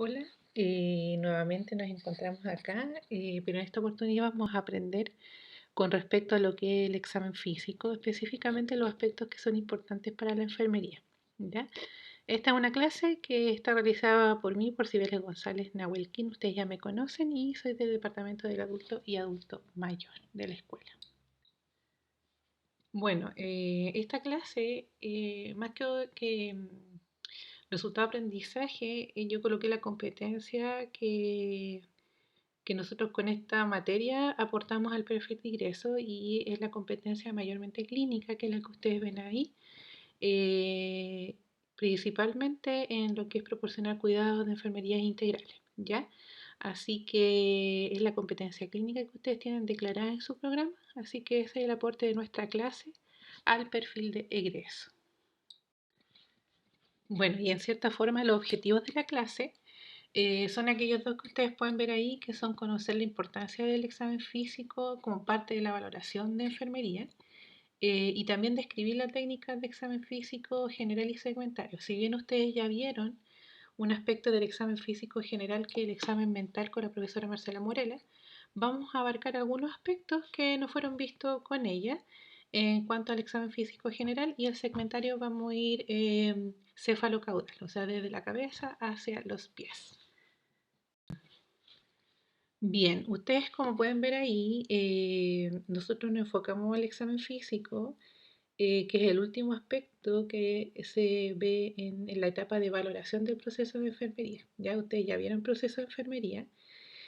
Hola, nuevamente nos encontramos acá, pero en esta oportunidad vamos a aprender con respecto a lo que es el examen físico, específicamente los aspectos que son importantes para la enfermería. ¿Ya? Esta es una clase que está realizada por mí, por Cibeles González Nahuelquín, ustedes ya me conocen y soy del Departamento del Adulto y Adulto Mayor de la escuela. Bueno, esta clase, más que resultado de aprendizaje, yo coloqué la competencia que nosotros con esta materia aportamos al perfil de ingreso y es la competencia mayormente clínica, que es la que ustedes ven ahí, eh, principalmente en lo que es proporcionar cuidados de enfermerías integrales, ¿ya? Así que es la competencia clínica que ustedes tienen declarada en su programa, así que ese es el aporte de nuestra clase al perfil de egreso. Bueno, y en cierta forma los objetivos de la clase son aquellos dos que ustedes pueden ver ahí, que son conocer la importancia del examen físico como parte de la valoración de enfermería y también describir la técnica de examen físico general y segmentario. Si bien ustedes ya vieron un aspecto del examen físico general que es el examen mental con la profesora Marcela Morela, vamos a abarcar algunos aspectos que no fueron vistos con ella en cuanto al examen físico general y el segmentario vamos a ir cefalocaudal, o sea, desde la cabeza hacia los pies. Bien, ustedes como pueden ver ahí, nosotros nos enfocamos al examen físico, que es el último aspecto que se ve en la etapa de valoración del proceso de enfermería. Ya ustedes ya vieron el proceso de enfermería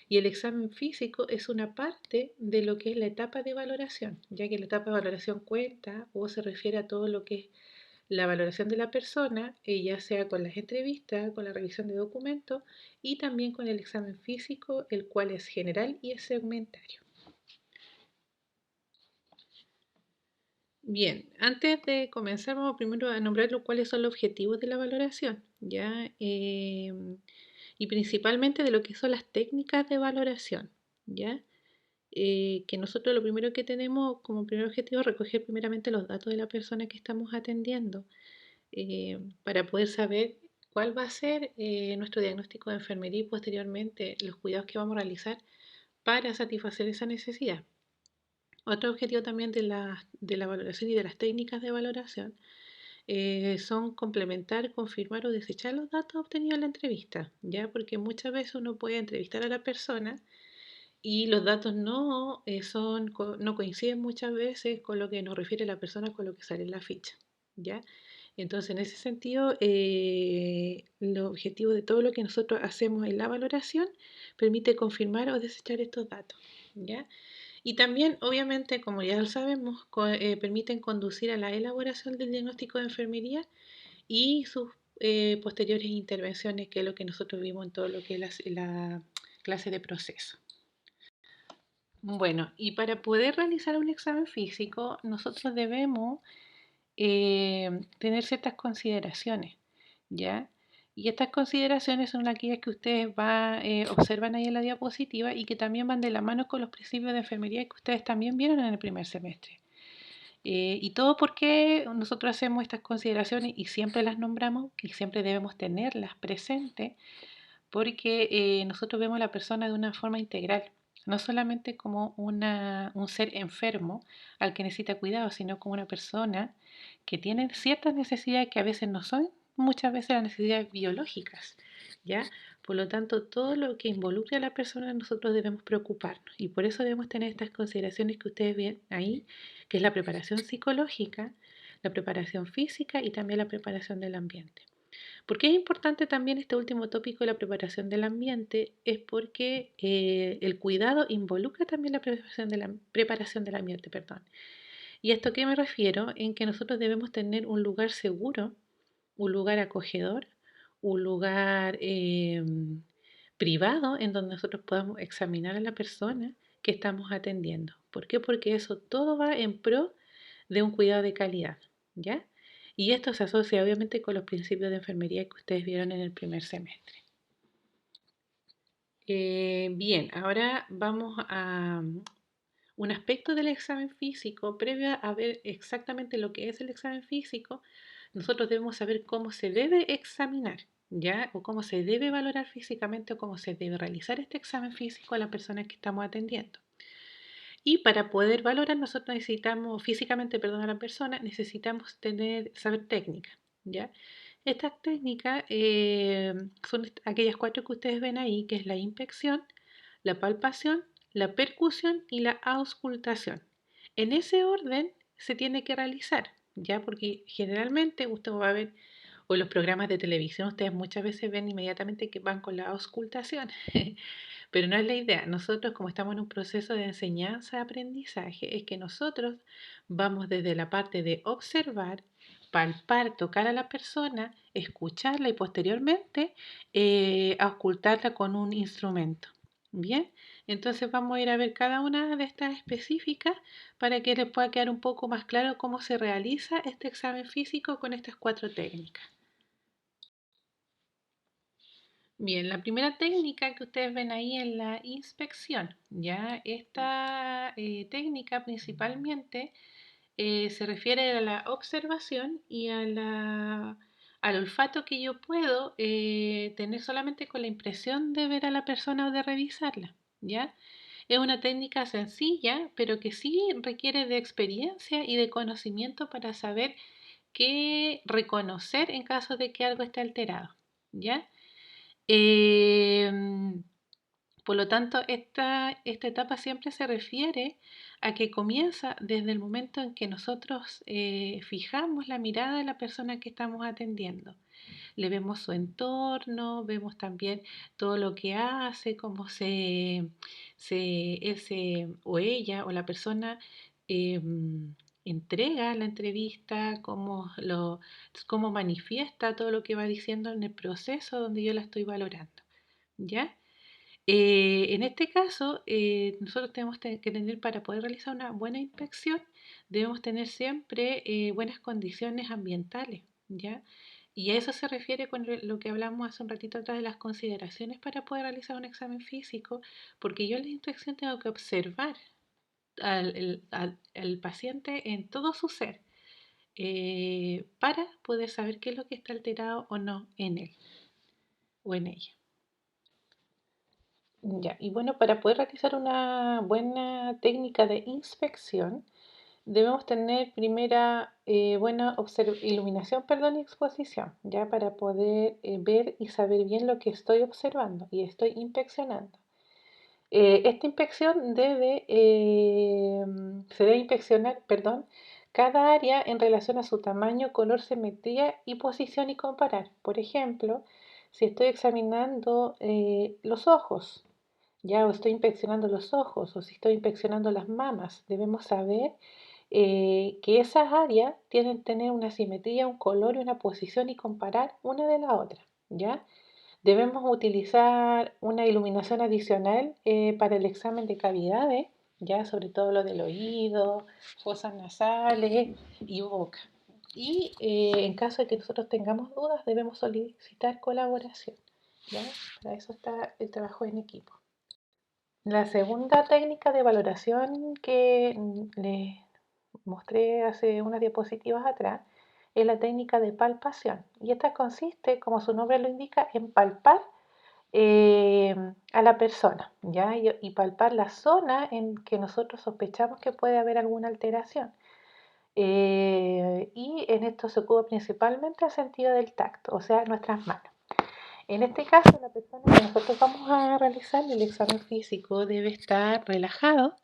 y el examen físico es una parte de lo que es la etapa de valoración, ya que la etapa de valoración cuenta o se refiere a todo lo que es la valoración de la persona, ya sea con las entrevistas, con la revisión de documentos y también con el examen físico, el cual es general y es segmentario. Bien, antes de comenzar vamos primero a nombrar cuáles son los objetivos de la valoración, ¿ya? Y principalmente de lo que son las técnicas de valoración, ¿ya? Que nosotros lo primero que tenemos como primer objetivo es recoger primeramente los datos de la persona que estamos atendiendo, para poder saber cuál va a ser nuestro diagnóstico de enfermería y posteriormente los cuidados que vamos a realizar para satisfacer esa necesidad. Otro objetivo también de la valoración y de las técnicas de valoración son complementar, confirmar o desechar los datos obtenidos en la entrevista, ¿ya? Porque muchas veces uno puede entrevistar a la persona y los datos no coinciden muchas veces con lo que nos refiere la persona con lo que sale en la ficha, ¿ya? Entonces, en ese sentido, el objetivo de todo lo que nosotros hacemos en la valoración permite confirmar o desechar estos datos, ¿ya? Y también, obviamente, como ya lo sabemos, permiten conducir a la elaboración del diagnóstico de enfermería y sus posteriores intervenciones, que es lo que nosotros vimos en todo lo que es la clase de proceso. Bueno, y para poder realizar un examen físico, nosotros debemos tener ciertas consideraciones, ¿ya? Y estas consideraciones son aquellas que ustedes observan ahí en la diapositiva y que también van de la mano con los principios de enfermería que ustedes también vieron en el primer semestre. Y todo porque nosotros hacemos estas consideraciones y siempre las nombramos y siempre debemos tenerlas presentes porque nosotros vemos a la persona de una forma integral, no solamente como un ser enfermo al que necesita cuidado, sino como una persona que tiene ciertas necesidades que a veces no son muchas veces las necesidades biológicas, ¿ya? Por lo tanto, todo lo que involucre a la persona nosotros debemos preocuparnos y por eso debemos tener estas consideraciones que ustedes ven ahí, que es la preparación psicológica, la preparación física y también la preparación del ambiente. ¿Por qué es importante también este último tópico de la preparación del ambiente? Es porque el cuidado involucra también la preparación del ambiente, perdón. ¿Y a esto qué me refiero? En que nosotros debemos tener un lugar seguro, un lugar acogedor, un lugar privado en donde nosotros podamos examinar a la persona que estamos atendiendo. ¿Por qué? Porque eso todo va en pro de un cuidado de calidad, ¿ya? Y esto se asocia obviamente con los principios de enfermería que ustedes vieron en el primer semestre. Bien, ahora vamos a un aspecto del examen físico. Previo a ver exactamente lo que es el examen físico, nosotros debemos saber cómo se debe examinar, ¿ya? O cómo se debe valorar físicamente o cómo se debe realizar este examen físico a la persona que estamos atendiendo. Y para poder valorar, nosotros necesitamos, físicamente, perdón, a la persona, necesitamos saber técnica, ¿ya? Estas técnicas son aquellas 4 que ustedes ven ahí, que es la inspección, la palpación, la percusión y la auscultación. En ese orden se tiene que realizar, ¿ya? Porque generalmente usted va a ver, o en los programas de televisión, ustedes muchas veces ven inmediatamente que van con la auscultación. Pero no es la idea. Nosotros, como estamos en un proceso de enseñanza-aprendizaje, es que nosotros vamos desde la parte de observar, palpar, tocar a la persona, escucharla y posteriormente auscultarla con un instrumento. Bien, entonces vamos a ir a ver cada una de estas específicas para que les pueda quedar un poco más claro cómo se realiza este examen físico con estas 4 técnicas. Bien, la primera técnica que ustedes ven ahí es la inspección. Ya esta técnica principalmente se refiere a la observación y al olfato que yo puedo tener solamente con la impresión de ver a la persona o de revisarla. ¿Ya? Es una técnica sencilla, pero que sí requiere de experiencia y de conocimiento para saber qué reconocer en caso de que algo esté alterado. ¿Ya? Em, por lo tanto, esta etapa siempre se refiere a que comienza desde el momento en que nosotros fijamos la mirada de la persona que estamos atendiendo. Le vemos su entorno, vemos también todo lo que hace, cómo él o ella o la persona entrega la entrevista, cómo manifiesta todo lo que va diciendo en el proceso donde yo la estoy valorando. ¿Ya? En este caso, nosotros tenemos que tener, para poder realizar una buena inspección, debemos tener siempre buenas condiciones ambientales, ¿ya? Y a eso se refiere con lo que hablamos hace un ratito atrás de las consideraciones para poder realizar un examen físico, porque yo en la inspección tengo que observar al paciente en todo su ser, para poder saber qué es lo que está alterado o no en él o en ella. Ya, y bueno, para poder realizar una buena técnica de inspección, debemos tener primera buena iluminación, perdón, y exposición, ya para poder ver y saber bien lo que estoy observando y estoy inspeccionando. Esta inspección se debe inspeccionar, perdón, cada área en relación a su tamaño, color, simetría y posición y comparar. Por ejemplo, si estoy examinando los ojos, ya o estoy inspeccionando los ojos o si estoy inspeccionando las mamas, debemos saber que esas áreas tienen que tener una simetría, un color y una posición y comparar una de la otra, ¿ya? Debemos utilizar una iluminación adicional para el examen de cavidades, ya sobre todo lo del oído, fosas nasales y boca. Y en caso de que nosotros tengamos dudas, debemos solicitar colaboración, ¿ya? Para eso está el trabajo en equipo. La segunda técnica de valoración que les mostré hace unas diapositivas atrás es la técnica de palpación. Y esta consiste, como su nombre lo indica, en palpar eh, a la persona, ¿ya? Y palpar la zona en que nosotros sospechamos que puede haber alguna alteración. Y en esto se ocupa principalmente el sentido del tacto, o sea, nuestras manos. En este caso, la persona que nosotros vamos a realizar el examen físico debe estar relajado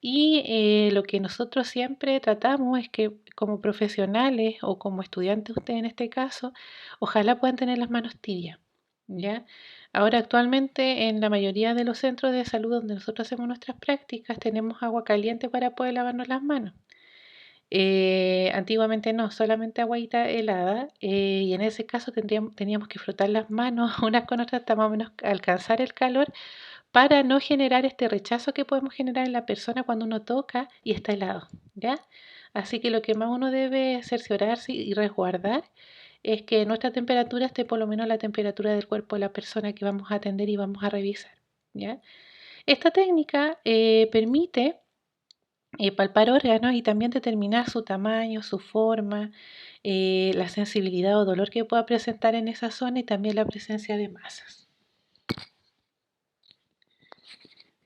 y lo que nosotros siempre tratamos es que como profesionales o como estudiantes, ustedes en este caso, ojalá puedan tener las manos tibias, ¿ya? Ahora actualmente en la mayoría de los centros de salud donde nosotros hacemos nuestras prácticas tenemos agua caliente para poder lavarnos las manos. Antiguamente no, solamente agüita helada, y en ese caso teníamos que frotar las manos unas con otras hasta más o menos alcanzar el calor para no generar este rechazo que podemos generar en la persona cuando uno toca y está helado, ¿ya? Así que lo que más uno debe cerciorarse y resguardar es que nuestra temperatura esté por lo menos a la temperatura del cuerpo de la persona que vamos a atender y vamos a revisar, ¿ya? Esta técnica permite palpar órganos y también determinar su tamaño, su forma, la sensibilidad o dolor que pueda presentar en esa zona y también la presencia de masas.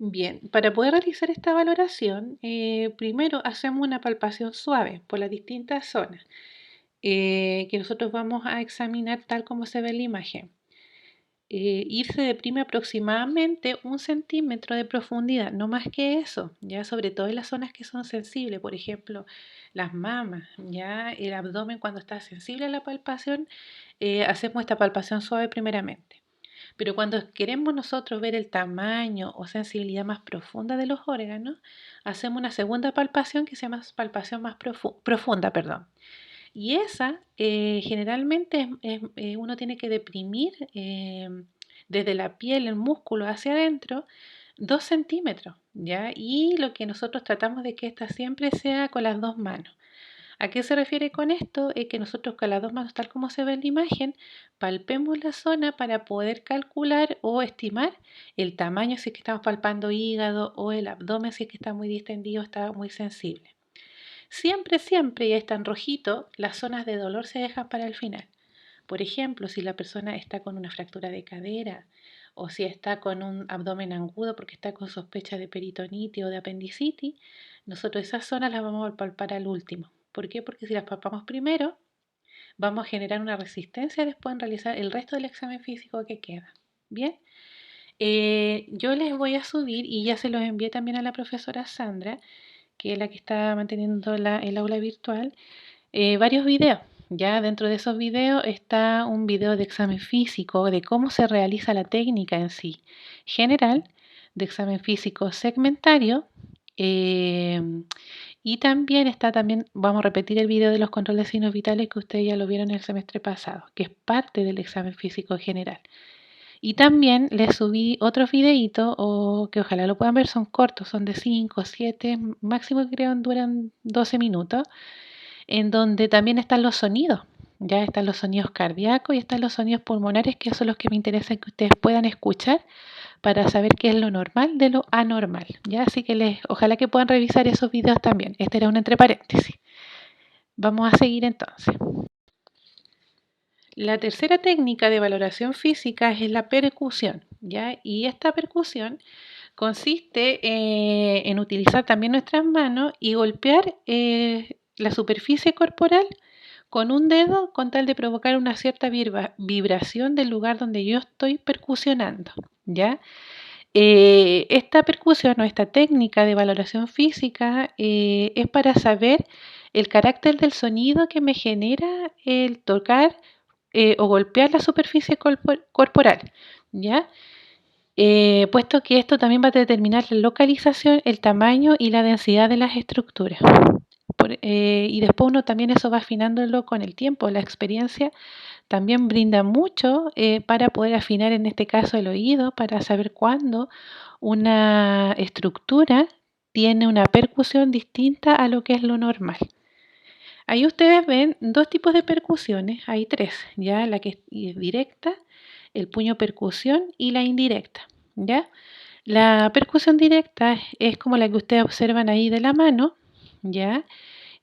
Bien, para poder realizar esta valoración, primero hacemos una palpación suave por las distintas zonas que nosotros vamos a examinar tal como se ve en la imagen. Y se deprime aproximadamente 1 centímetro de profundidad, no más que eso, ya sobre todo en las zonas que son sensibles, por ejemplo, las mamas, ya el abdomen cuando está sensible a la palpación, hacemos esta palpación suave primeramente. Pero cuando queremos nosotros ver el tamaño o sensibilidad más profunda de los órganos, hacemos una segunda palpación que se llama palpación más profunda, perdón. Y esa generalmente uno tiene que deprimir desde la piel, el músculo hacia adentro, 2 centímetros, ¿ya? Y lo que nosotros tratamos de que esta siempre sea con las dos manos. ¿A qué se refiere con esto? Es que nosotros con las dos manos, tal como se ve en la imagen, palpemos la zona para poder calcular o estimar el tamaño si es que estamos palpando hígado o el abdomen si es que está muy distendido, está muy sensible. Siempre, siempre, y está en rojito, las zonas de dolor se dejan para el final. Por ejemplo, si la persona está con una fractura de cadera o si está con un abdomen agudo porque está con sospecha de peritonitis o de apendicitis, nosotros esas zonas las vamos a palpar al último. ¿Por qué? Porque si las palpamos primero, vamos a generar una resistencia después en realizar el resto del examen físico que queda. Bien, yo les voy a subir y ya se los envié también a la profesora Sandra, que es la que está manteniendo el aula virtual, varios videos. Ya dentro de esos videos está un video de examen físico, de cómo se realiza la técnica en sí, general, de examen físico segmentario, y también vamos a repetir el video de los controles de signos vitales que ustedes ya lo vieron el semestre pasado, que es parte del examen físico general. Y también les subí otros videitos, o que ojalá lo puedan ver, son cortos, son de 5, 7, máximo creo duran 12 minutos, en donde también están los sonidos. Ya están los sonidos cardíacos y están los sonidos pulmonares, que son los que me interesan que ustedes puedan escuchar para saber qué es lo normal de lo anormal. Ya, así que ojalá que puedan revisar esos videos también. Este era un entre paréntesis. Vamos a seguir entonces. La tercera técnica de valoración física es la percusión, ¿ya? Y esta percusión consiste en utilizar también nuestras manos y golpear la superficie corporal con un dedo con tal de provocar una cierta vibración del lugar donde yo estoy percusionando, ¿ya? Esta percusión o esta técnica de valoración física es para saber el carácter del sonido que me genera el tocar o golpear la superficie corporal, ¿ya? Puesto que esto también va a determinar la localización, el tamaño y la densidad de las estructuras. Y después uno también eso va afinándolo con el tiempo. La experiencia también brinda mucho para poder afinar en este caso el oído, para saber cuándo una estructura tiene una percusión distinta a lo que es lo normal. Ahí ustedes ven dos tipos de percusiones, hay tres, ya la que es directa, el puño percusión y la indirecta, ¿ya? La percusión directa es como la que ustedes observan ahí de la mano, ¿ya?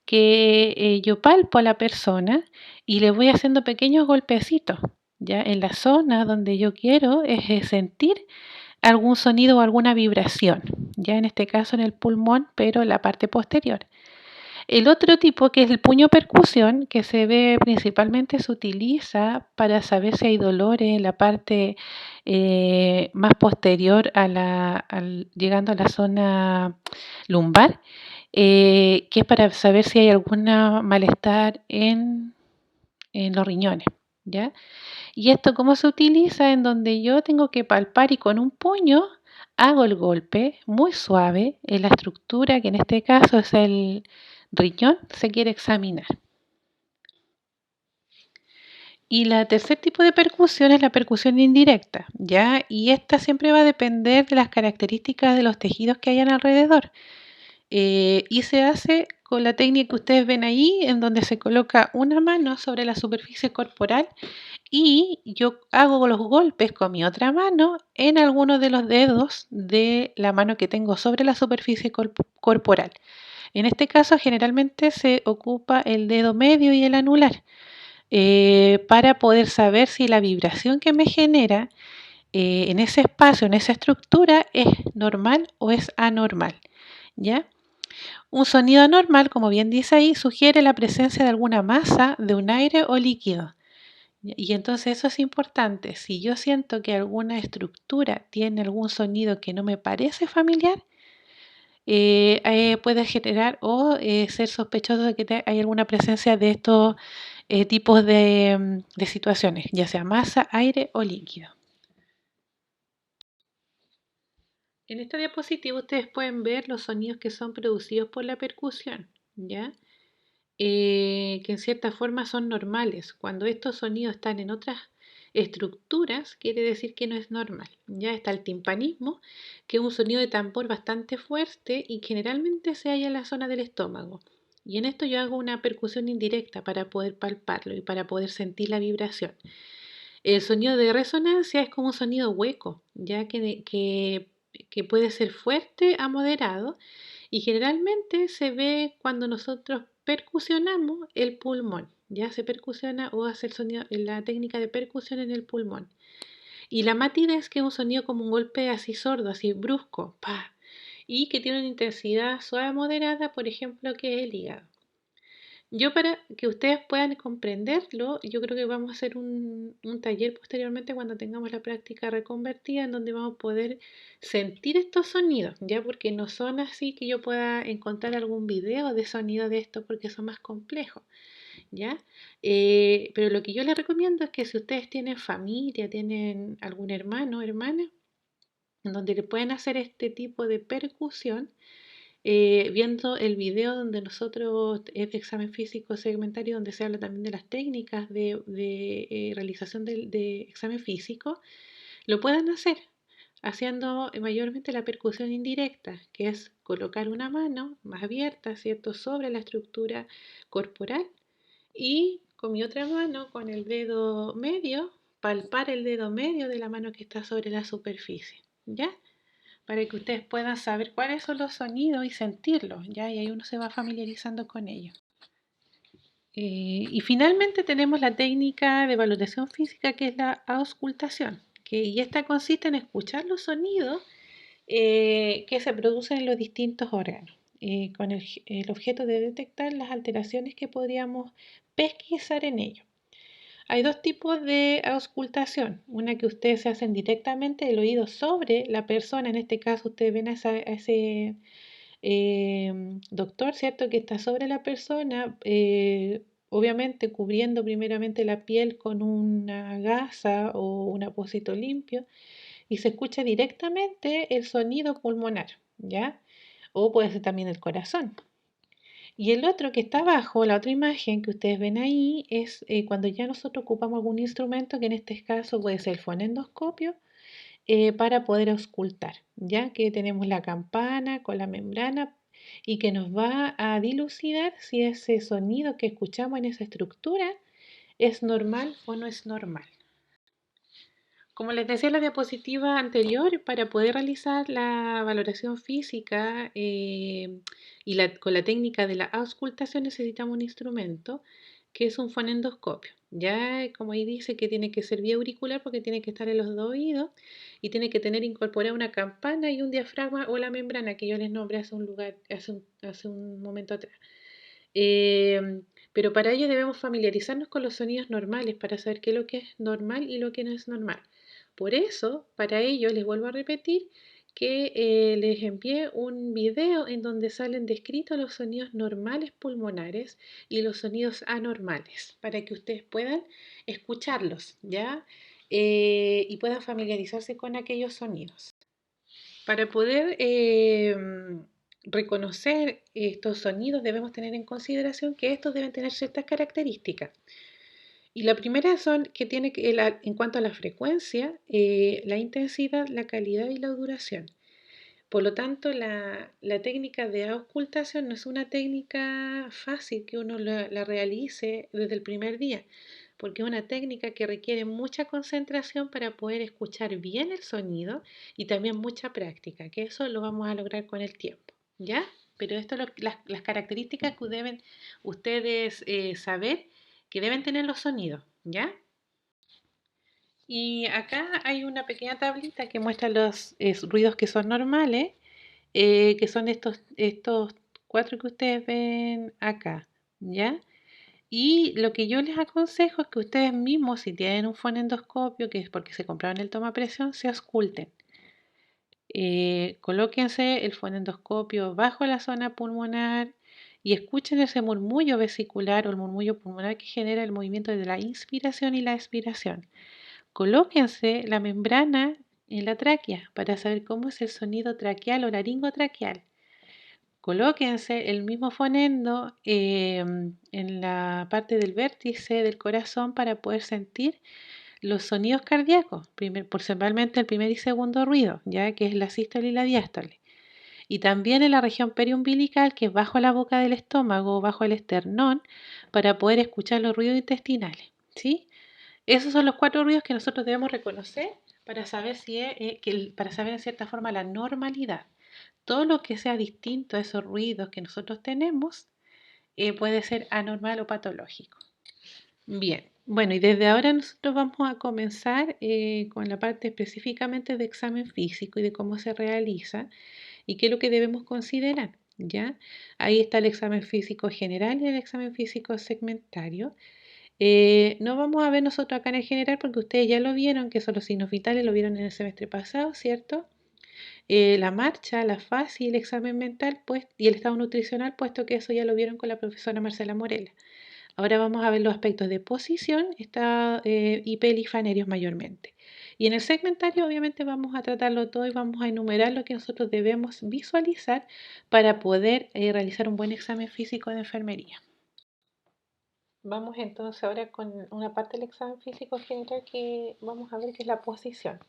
Que yo palpo a la persona y le voy haciendo pequeños golpecitos, ¿ya? En la zona donde yo quiero es sentir algún sonido o alguna vibración, ya en este caso en el pulmón, pero en la parte posterior. El otro tipo, que es el puño percusión, que se ve principalmente, se utiliza para saber si hay dolores en la parte más posterior llegando a la zona lumbar, que es para saber si hay algún malestar en los riñones, ¿ya? Y esto, ¿cómo se utiliza? En donde yo tengo que palpar y con un puño hago el golpe muy suave en la estructura, que en este caso es el riñón, se quiere examinar. Y la tercer tipo de percusión es la percusión indirecta, ¿ya? Y esta siempre va a depender de las características de los tejidos que hayan alrededor. Y se hace con la técnica que ustedes ven ahí, en donde se coloca una mano sobre la superficie corporal y yo hago los golpes con mi otra mano en alguno de los dedos de la mano que tengo sobre la superficie corporal. En este caso generalmente se ocupa el dedo medio y el anular para poder saber si la vibración que me genera en ese espacio, en esa estructura, es normal o es anormal. ¿Ya? Un sonido anormal, como bien dice ahí, sugiere la presencia de alguna masa, de un aire o líquido. Y entonces eso es importante. Si yo siento que alguna estructura tiene algún sonido que no me parece familiar, puede generar o ser sospechoso de que hay alguna presencia de estos tipos de situaciones, ya sea masa, aire o líquido. En esta diapositiva ustedes pueden ver los sonidos que son producidos por la percusión, ¿ya? Que en cierta forma son normales. Cuando estos sonidos están en otras estructuras, quiere decir que no es normal. Ya está el timpanismo, que es un sonido de tambor bastante fuerte y generalmente se halla en la zona del estómago. Y en esto yo hago una percusión indirecta para poder palparlo y para poder sentir la vibración. El sonido de resonancia es como un sonido hueco, ya que puede ser fuerte a moderado y generalmente se ve cuando nosotros percusionamos el pulmón, ya se percusiona o hace el sonido, la técnica de percusión en el pulmón. Y la matidez, que es un sonido como un golpe así sordo, así brusco, pa, y que tiene una intensidad suave moderada, por ejemplo, que es el hígado. Yo para que ustedes puedan comprenderlo, yo creo que vamos a hacer un taller posteriormente cuando tengamos la práctica reconvertida en donde vamos a poder sentir estos sonidos, ya porque no son así que yo pueda encontrar algún video de sonido de esto porque son más complejos, ¿ya? Pero lo que yo les recomiendo es que si ustedes tienen familia, tienen algún hermano o hermana, en donde le pueden hacer este tipo de percusión, viendo el video donde nosotros, es de examen físico segmentario, donde se habla también de las técnicas de realización de examen físico, lo pueden hacer haciendo mayormente la percusión indirecta, que es colocar una mano más abierta, ¿cierto?, sobre la estructura corporal y con mi otra mano, con el dedo medio, palpar el dedo medio de la mano que está sobre la superficie, ¿ya? Para que ustedes puedan saber cuáles son los sonidos y sentirlos, ¿ya? Y ahí uno se va familiarizando con ellos. Y finalmente tenemos la técnica de valoración física, que es la auscultación, y esta consiste en escuchar los sonidos que se producen en los distintos órganos, con el objeto de detectar las alteraciones que podríamos pesquisar en ellos. Hay dos tipos de auscultación, una que ustedes se hacen directamente del oído sobre la persona, en este caso ustedes ven a ese doctor, ¿cierto?, que está sobre la persona, obviamente cubriendo primeramente la piel con una gasa o un apósito limpio y se escucha directamente el sonido pulmonar, ¿ya? O puede ser también el corazón. Y el otro que está abajo, la otra imagen que ustedes ven ahí, es cuando ya nosotros ocupamos algún instrumento, que en este caso puede ser el fonendoscopio, para poder auscultar, ya que tenemos la campana con la membrana y que nos va a dilucidar si ese sonido que escuchamos en esa estructura es normal o no es normal. Como les decía en la diapositiva anterior, para poder realizar la valoración física con la técnica de la auscultación necesitamos un instrumento que es un fonendoscopio. Ya como ahí dice que tiene que ser vía auricular porque tiene que estar en los dos oídos y tiene que tener incorporada una campana y un diafragma o la membrana que yo les nombré hace un momento atrás. Pero para ello debemos familiarizarnos con los sonidos normales para saber qué es lo que es normal y lo que no es normal. Por eso, para ello, les vuelvo a repetir que les envié un video en donde salen descritos los sonidos normales pulmonares y los sonidos anormales, para que ustedes puedan escucharlos, ¿ya? Y puedan familiarizarse con aquellos sonidos. Para poder reconocer estos sonidos debemos tener en consideración que estos deben tener ciertas características. Y la primera son que tiene que, en cuanto a la frecuencia, la intensidad, la calidad y la duración. Por lo tanto, la técnica de auscultación no es una técnica fácil que uno la realice desde el primer día, porque es una técnica que requiere mucha concentración para poder escuchar bien el sonido y también mucha práctica, que eso lo vamos a lograr con el tiempo, ¿ya? Pero esto es las características que deben ustedes saber que deben tener los sonidos, ¿ya? Y acá hay una pequeña tablita que muestra los ruidos que son normales, que son estos cuatro que ustedes ven acá, ¿ya? Y lo que yo les aconsejo es que ustedes mismos, si tienen un fonendoscopio, que es porque se compraron el tomapresión, se ausculten. Colóquense el fonendoscopio bajo la zona pulmonar y escuchen ese murmullo vesicular o el murmullo pulmonar que genera el movimiento de la inspiración y la expiración. Colóquense la membrana en la tráquea para saber cómo es el sonido traqueal o laringotraqueal. Colóquense el mismo fonendo en la parte del vértice del corazón para poder sentir los sonidos cardíacos, principalmente el primer y segundo ruido, ya que es la sístole y la diástole. Y también en la región periumbilical, que es bajo la boca del estómago, bajo el esternón, para poder escuchar los ruidos intestinales, ¿sí? Esos son los cuatro ruidos que nosotros debemos reconocer para saber para saber en cierta forma la normalidad. Todo lo que sea distinto a esos ruidos que nosotros tenemos puede ser anormal o patológico. Bien, bueno, y desde ahora nosotros vamos a comenzar con la parte específicamente de examen físico y de cómo se realiza y qué es lo que debemos considerar, ¿ya? Ahí está el examen físico general y el examen físico segmentario. No vamos a ver nosotros acá en el general porque ustedes ya lo vieron, que son los signos vitales, lo vieron en el semestre pasado, ¿cierto? La marcha, la fase y el examen mental pues, y el estado nutricional, puesto que eso ya lo vieron con la profesora Marcela Morela. Ahora vamos a ver los aspectos de posición y pelif aéreos mayormente. Y en el segmentario obviamente vamos a tratarlo todo y vamos a enumerar lo que nosotros debemos visualizar para poder realizar un buen examen físico de enfermería. Vamos entonces ahora con una parte del examen físico general que vamos a ver que es la posición.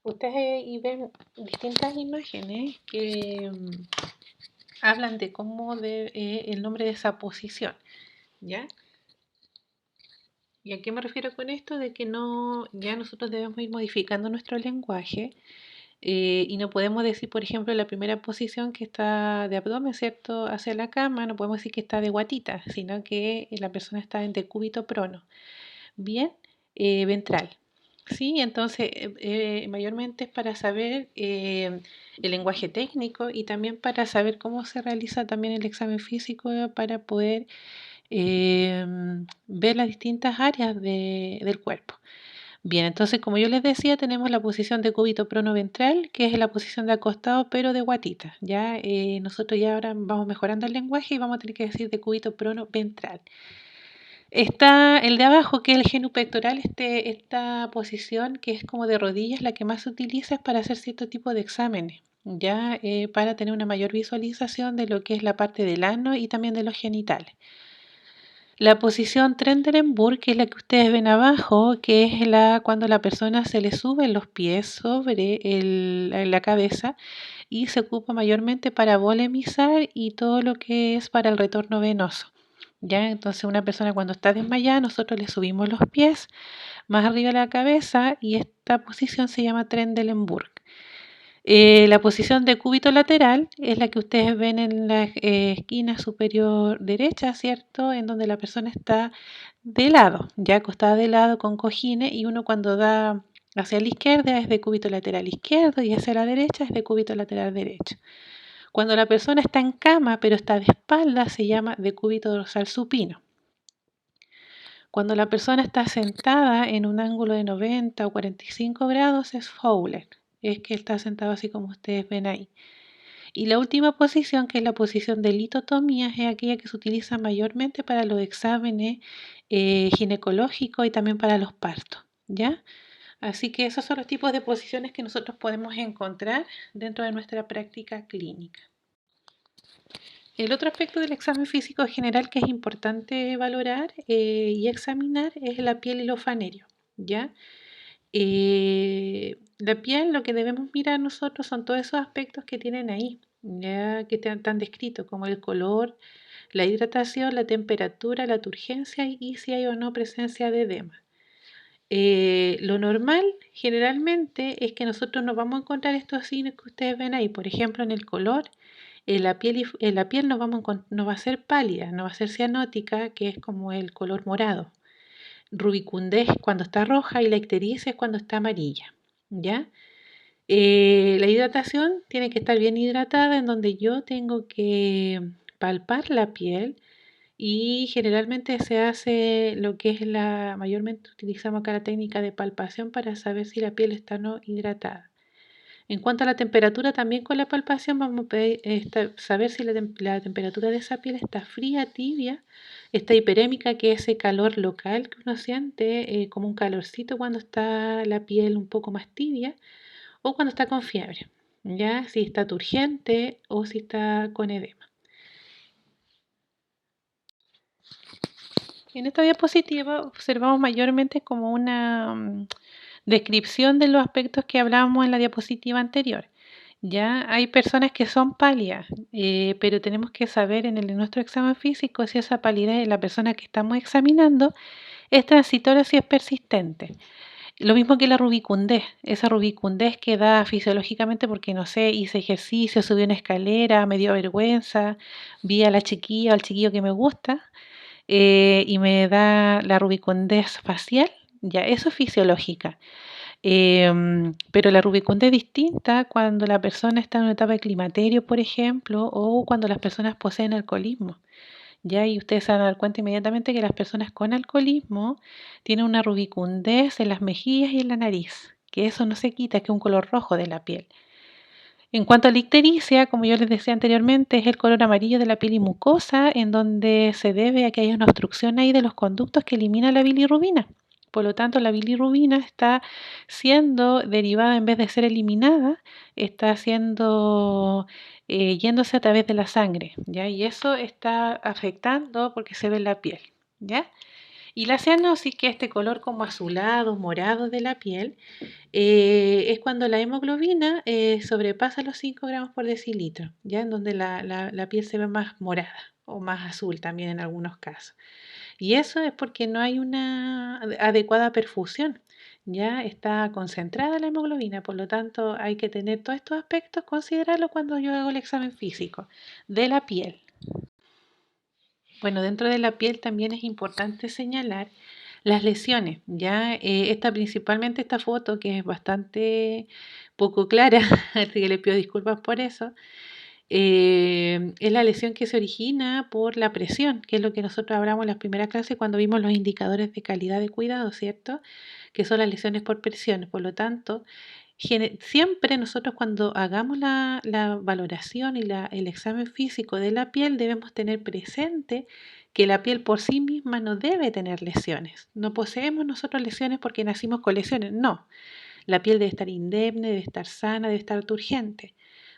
Ustedes ahí ven distintas imágenes que hablan de el nombre de esa posición, ¿ya? ¿Y a qué me refiero con esto? De que no, ya nosotros debemos ir modificando nuestro lenguaje y no podemos decir, por ejemplo, la primera posición que está de abdomen, ¿cierto? Hacia la cama, no podemos decir que está de guatita, sino que la persona está en decúbito prono. Bien, ventral. Sí, entonces mayormente es para saber el lenguaje técnico y también para saber cómo se realiza también el examen físico para poder ver las distintas áreas del cuerpo. Bien, entonces como yo les decía, tenemos la posición de cúbito pronoventral, que es la posición de acostado pero de guatita. Ya nosotros ya ahora vamos mejorando el lenguaje y vamos a tener que decir de cúbito pronoventral. Está el de abajo, que es el genupectoral, esta posición que es como de rodillas, la que más se utiliza es para hacer cierto tipo de exámenes, ya para tener una mayor visualización de lo que es la parte del ano y también de los genitales. La posición Trendelenburg, que es la que ustedes ven abajo, que es cuando la persona se le suben los pies sobre la cabeza y se ocupa mayormente para volemizar y todo lo que es para el retorno venoso. ¿Ya? Entonces una persona cuando está desmayada, nosotros le subimos los pies más arriba de la cabeza y esta posición se llama Trendelenburg. La posición de cúbito lateral es la que ustedes ven en la esquina superior derecha, ¿cierto? En donde la persona está de lado, ya acostada de lado con cojines y uno cuando da hacia la izquierda es de cúbito lateral izquierdo y hacia la derecha es de cúbito lateral derecho. Cuando la persona está en cama pero está de espalda se llama decúbito dorsal supino. Cuando la persona está sentada en un ángulo de 90 o 45 grados es Fowler, es que está sentado así como ustedes ven ahí. Y la última posición, que es la posición de litotomía, es aquella que se utiliza mayormente para los exámenes ginecológicos y también para los partos, ¿ya? Así que esos son los tipos de posiciones que nosotros podemos encontrar dentro de nuestra práctica clínica. El otro aspecto del examen físico general que es importante valorar y examinar es la piel y los fanerios, ¿ya? La piel, lo que debemos mirar nosotros son todos esos aspectos que tienen ahí, ¿ya? Que están descritos, como el color, la hidratación, la temperatura, la turgencia y si hay o no presencia de edema. Lo normal generalmente es que nosotros nos vamos a encontrar estos signos que ustedes ven ahí, por ejemplo en el color la piel no va a ser pálida, no va a ser cianótica, que es como el color morado. Rubicundez cuando está roja y la ictericia es cuando está amarilla, ¿ya? La hidratación tiene que estar bien hidratada, en donde yo tengo que palpar la piel y generalmente se hace lo que es mayormente utilizamos acá la técnica de palpación para saber si la piel está o no hidratada. En cuanto a la temperatura, también con la palpación vamos a poder saber si la temperatura de esa piel está fría, tibia, está hiperémica, que es ese calor local que uno siente, como un calorcito cuando está la piel un poco más tibia, o cuando está con fiebre, ya si está turgente o si está con edema. En esta diapositiva observamos mayormente como una descripción de los aspectos que hablábamos en la diapositiva anterior. Ya hay personas que son pálidas, pero tenemos que saber en nuestro examen físico si esa palidez de la persona que estamos examinando es transitoria o si es persistente. Lo mismo que la rubicundez, esa rubicundez que da fisiológicamente porque, no sé, hice ejercicio, subí una escalera, me dio vergüenza, vi a la chiquilla o al chiquillo que me gusta, y me da la rubicundez facial, ya eso es fisiológica. Pero la rubicundez es distinta cuando la persona está en una etapa de climaterio, por ejemplo, o cuando las personas poseen alcoholismo. Ya, y ustedes se van a dar cuenta inmediatamente que las personas con alcoholismo tienen una rubicundez en las mejillas y en la nariz, que eso no se quita, que es un color rojo de la piel. En cuanto a la ictericia, como yo les decía anteriormente, es el color amarillo de la piel y mucosa, en donde se debe a que hay una obstrucción ahí de los conductos que elimina la bilirrubina. Por lo tanto, la bilirrubina está siendo derivada, en vez de ser eliminada, está siendo yéndose a través de la sangre, ¿ya? Y eso está afectando porque se ve en la piel, ¿ya? Y la cianosis, que es este color como azulado, morado de la piel, es cuando la hemoglobina sobrepasa los 5 gramos por decilitro, ¿ya? En donde la piel se ve más morada o más azul también en algunos casos. Y eso es porque no hay una adecuada perfusión, ya está concentrada la hemoglobina, por lo tanto hay que tener todos estos aspectos, considerarlo cuando yo hago el examen físico de la piel. Bueno, dentro de la piel también es importante señalar las lesiones, ya principalmente esta foto que es bastante poco clara, así que le pido disculpas por eso, es la lesión que se origina por la presión, que es lo que nosotros hablamos en las primeras clases cuando vimos los indicadores de calidad de cuidado, ¿cierto? Que son las lesiones por presión. Por lo tanto, siempre nosotros cuando hagamos la valoración y el examen físico de la piel debemos tener presente que la piel por sí misma no debe tener lesiones. No poseemos nosotros lesiones porque nacimos con lesiones, no. La piel debe estar indemne, debe estar sana, debe estar turgente.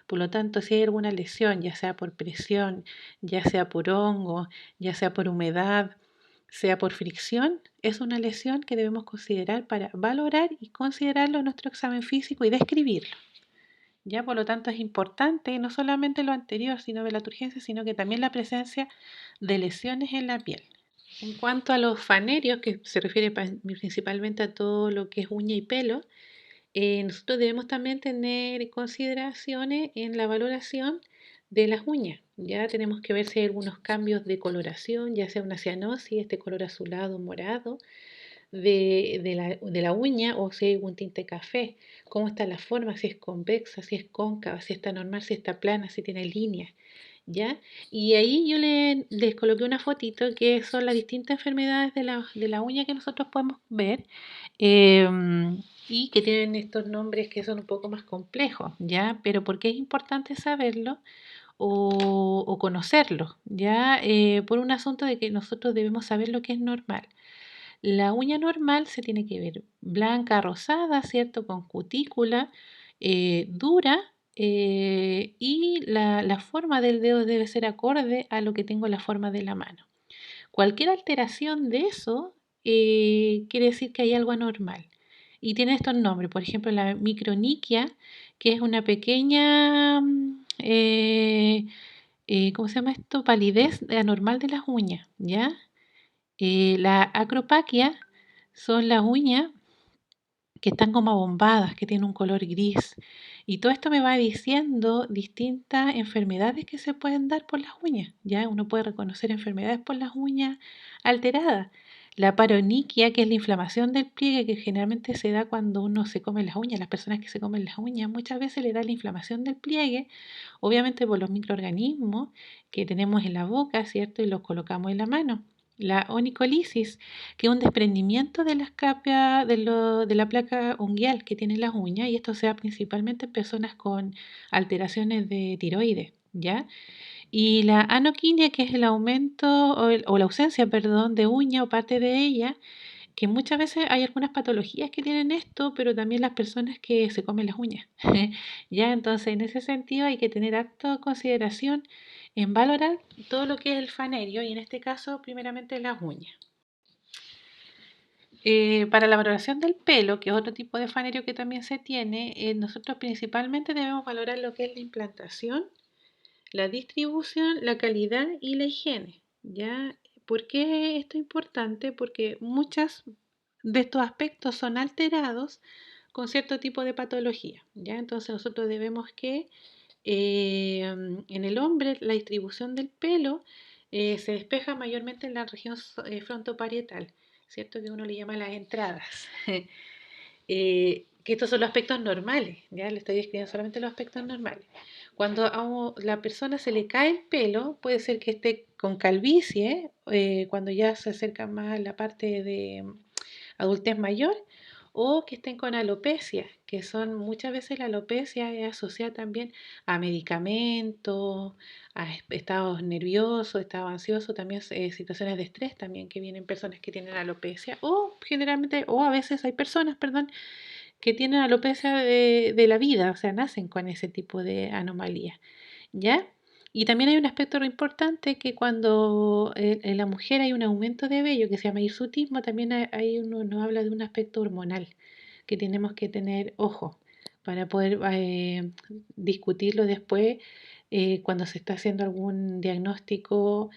Por lo tanto, si hay alguna lesión, ya sea por presión, ya sea por hongo, ya sea por humedad, sea por fricción, es una lesión que debemos considerar para valorar y considerarlo en nuestro examen físico y describirlo. Ya, por lo tanto, es importante no solamente lo anterior, sino de la turgencia, sino que también la presencia de lesiones en la piel. En cuanto a los fanerios, que se refiere principalmente a todo lo que es uña y pelo, nosotros debemos también tener consideraciones en la valoración de las uñas. Ya tenemos que ver si hay algunos cambios de coloración, ya sea una cianosis, este color azulado, morado, de la uña, o si hay algún tinte café, cómo está la forma, si es convexa, si es cóncava, si está normal, si está plana, si tiene líneas. ¿Ya? Y ahí yo les coloqué una fotito que son las distintas enfermedades de la uña que nosotros podemos ver, y que tienen estos nombres que son un poco más complejos, ¿ya? Pero ¿por qué es importante saberlo o conocerlo? ¿Ya? Por un asunto de que nosotros debemos saber lo que es normal. La uña normal se tiene que ver blanca, rosada, ¿cierto? Con cutícula, dura, y la forma del dedo debe ser acorde a lo que tengo en la forma de la mano. Cualquier alteración de eso quiere decir que hay algo anormal. Y tiene estos nombres, por ejemplo, la microniquia, que es una pequeña, ¿cómo se llama esto? Palidez anormal de las uñas, ¿ya? La acropaquia son las uñas que están como abombadas, que tienen un color gris. Y todo esto me va diciendo distintas enfermedades que se pueden dar por las uñas. Ya uno puede reconocer enfermedades por las uñas alteradas. La paroniquia, que es la inflamación del pliegue, que generalmente se da cuando uno se come las uñas, las personas que se comen las uñas, muchas veces le da la inflamación del pliegue, obviamente por los microorganismos que tenemos en la boca, ¿cierto? Y los colocamos en la mano. La onicolisis, que es un desprendimiento de las capas de la placa unguial que tienen las uñas, y esto se da principalmente en personas con alteraciones de tiroides, ¿ya? Y la anoquinia, que es el aumento o la ausencia, perdón, de uña o parte de ella, que muchas veces hay algunas patologías que tienen esto, pero también las personas que se comen las uñas. Ya, entonces en ese sentido hay que tener harta consideración en valorar todo lo que es el fanerio y en este caso primeramente las uñas. Para la valoración del pelo, que es otro tipo de fanerio que también se tiene, nosotros principalmente debemos valorar lo que es la implantación, la distribución, la calidad y la higiene. ¿Ya? ¿Por qué esto es importante? Porque muchos de estos aspectos son alterados con cierto tipo de patología. ¿Ya? Entonces nosotros debemos que en el hombre la distribución del pelo se despeja mayormente en la región frontoparietal, ¿cierto? Que uno le llama las entradas. Que estos son los aspectos normales, ya le estoy describiendo solamente los aspectos normales. Cuando a la persona se le cae el pelo, puede ser que esté con calvicie, cuando ya se acerca más a la parte de adultez mayor, o que estén con alopecia, que son muchas veces la alopecia es asociada también a medicamentos, a estados nerviosos, estados ansiosos, también situaciones de estrés también que vienen personas que tienen alopecia, o generalmente, o a veces hay personas, perdón, que tienen alopecia de la vida, o sea, nacen con ese tipo de anomalía, ¿ya? Y también hay un aspecto importante que cuando en la mujer hay un aumento de vello que se llama hirsutismo, también hay uno nos habla de un aspecto hormonal que tenemos que tener ojo para poder discutirlo después cuando se está haciendo algún diagnóstico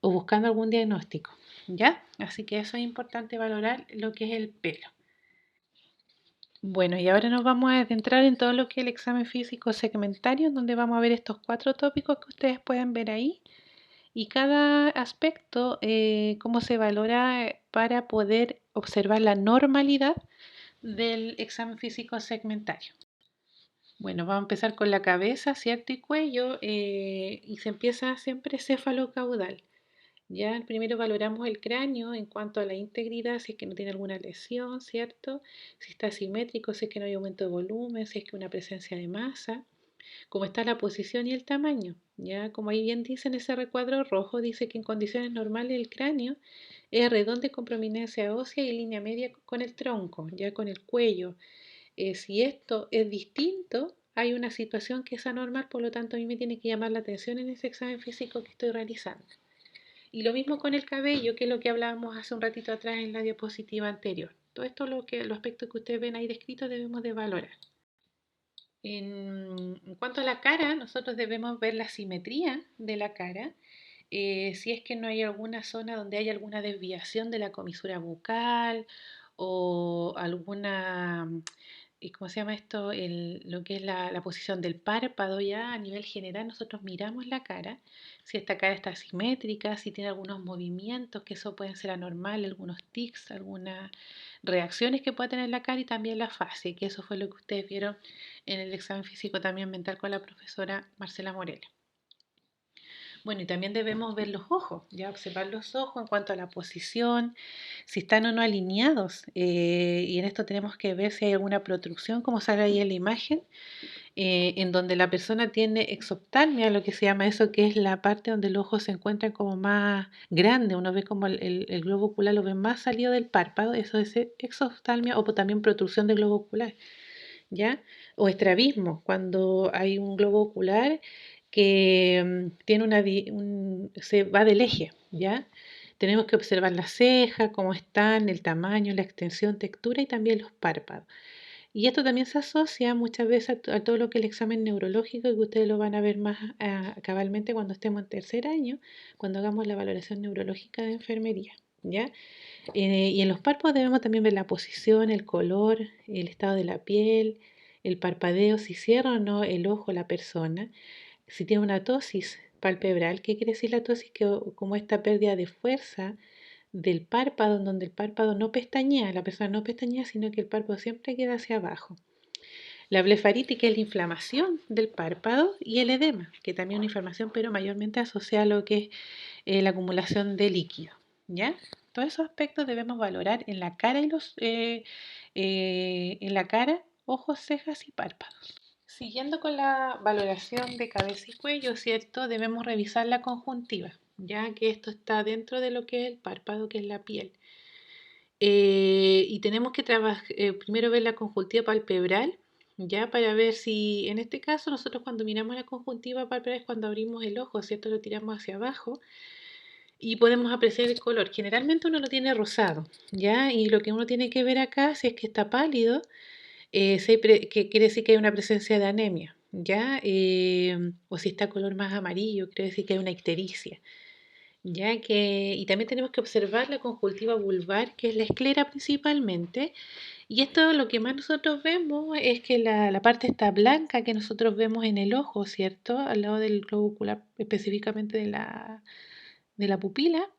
o buscando algún diagnóstico, ¿ya? Así que eso es importante valorar lo que es el pelo. Bueno, y ahora nos vamos a adentrar en todo lo que es el examen físico segmentario, donde vamos a ver estos 4 tópicos que ustedes pueden ver ahí y cada aspecto, cómo se valora para poder observar la normalidad del examen físico segmentario. Bueno, vamos a empezar con la cabeza, ¿cierto? Y cuello, y se empieza siempre céfalo-caudal. Ya primero valoramos el cráneo en cuanto a la integridad, si es que no tiene alguna lesión, ¿cierto? Si está simétrico, si es que no hay aumento de volumen, si es que una presencia de masa, cómo está la posición y el tamaño. Ya como ahí bien dice en ese recuadro rojo, dice que en condiciones normales el cráneo es redondo con prominencia ósea y línea media con el tronco, ya con el cuello. Si esto es distinto, hay una situación que es anormal, por lo tanto a mí me tiene que llamar la atención en ese examen físico que estoy realizando. Y lo mismo con el cabello, que es lo que hablábamos hace un ratito atrás en la diapositiva anterior. Todo esto, los aspectos que ustedes ven ahí descritos, debemos de valorar. En cuanto a la cara, nosotros debemos ver la simetría de la cara. Si es que no hay alguna zona donde hay alguna desviación de la comisura bucal o alguna, ¿cómo se llama esto? Lo que es la posición del párpado ya a nivel general, nosotros miramos la cara, si esta cara está simétrica, si tiene algunos movimientos, que eso pueden ser anormales, algunos tics, algunas reacciones que pueda tener la cara y también la fase, que eso fue lo que ustedes vieron en el examen físico también mental con la profesora Marcela Morela. Bueno, y también debemos ver los ojos, ya observar los ojos en cuanto a la posición, si están o no alineados. Y en esto tenemos que ver si hay alguna protrusión, como sale ahí en la imagen, en donde la persona tiene exoftalmia, lo que se llama eso, que es la parte donde el ojo se encuentra como más grande. Uno ve como el globo ocular lo ve más salido del párpado, eso es exoftalmia o también protrusión del globo ocular. ¿Ya? O estrabismo, cuando hay un globo ocular que tiene se va del eje, ¿ya? Tenemos que observar las cejas, cómo están, el tamaño, la extensión, textura y también los párpados. Y esto también se asocia muchas veces a todo lo que es el examen neurológico, que ustedes lo van a ver más cabalmente cuando estemos en tercer año, cuando hagamos la valoración neurológica de enfermería. ¿ya? Y en los párpados debemos también ver la posición, el color, el estado de la piel, el parpadeo, si cierra o no el ojo la persona, si tiene una tosis palpebral. ¿Qué quiere decir la tosis? Que como esta pérdida de fuerza del párpado, en donde el párpado no pestañea, la persona no pestañea, sino que el párpado siempre queda hacia abajo. La blefaritis, que es la inflamación del párpado, y el edema, que también es una inflamación, pero mayormente asociada a lo que es la acumulación de líquido, ¿ya? Todos esos aspectos debemos valorar en la cara en la cara, ojos, cejas y párpados. Siguiendo con la valoración de cabeza y cuello, ¿cierto? Debemos revisar la conjuntiva, ya que esto está dentro de lo que es el párpado, que es la piel. Y tenemos que primero ver la conjuntiva palpebral, ya para ver si, en este caso, nosotros cuando miramos la conjuntiva palpebral es cuando abrimos el ojo, ¿cierto? Lo tiramos hacia abajo y podemos apreciar el color. Generalmente uno lo tiene rosado, ¿ya? Y lo que uno tiene que ver acá, si es que está pálido, que quiere decir que hay una presencia de anemia, ¿ya? O si está color más amarillo, quiere decir que hay una ictericia. Y también tenemos que observar la conjuntiva vulvar, que es la esclera principalmente, y esto lo que más nosotros vemos es que la parte está blanca que nosotros vemos en el ojo, ¿cierto? Al lado del globo ocular, específicamente de la pupila,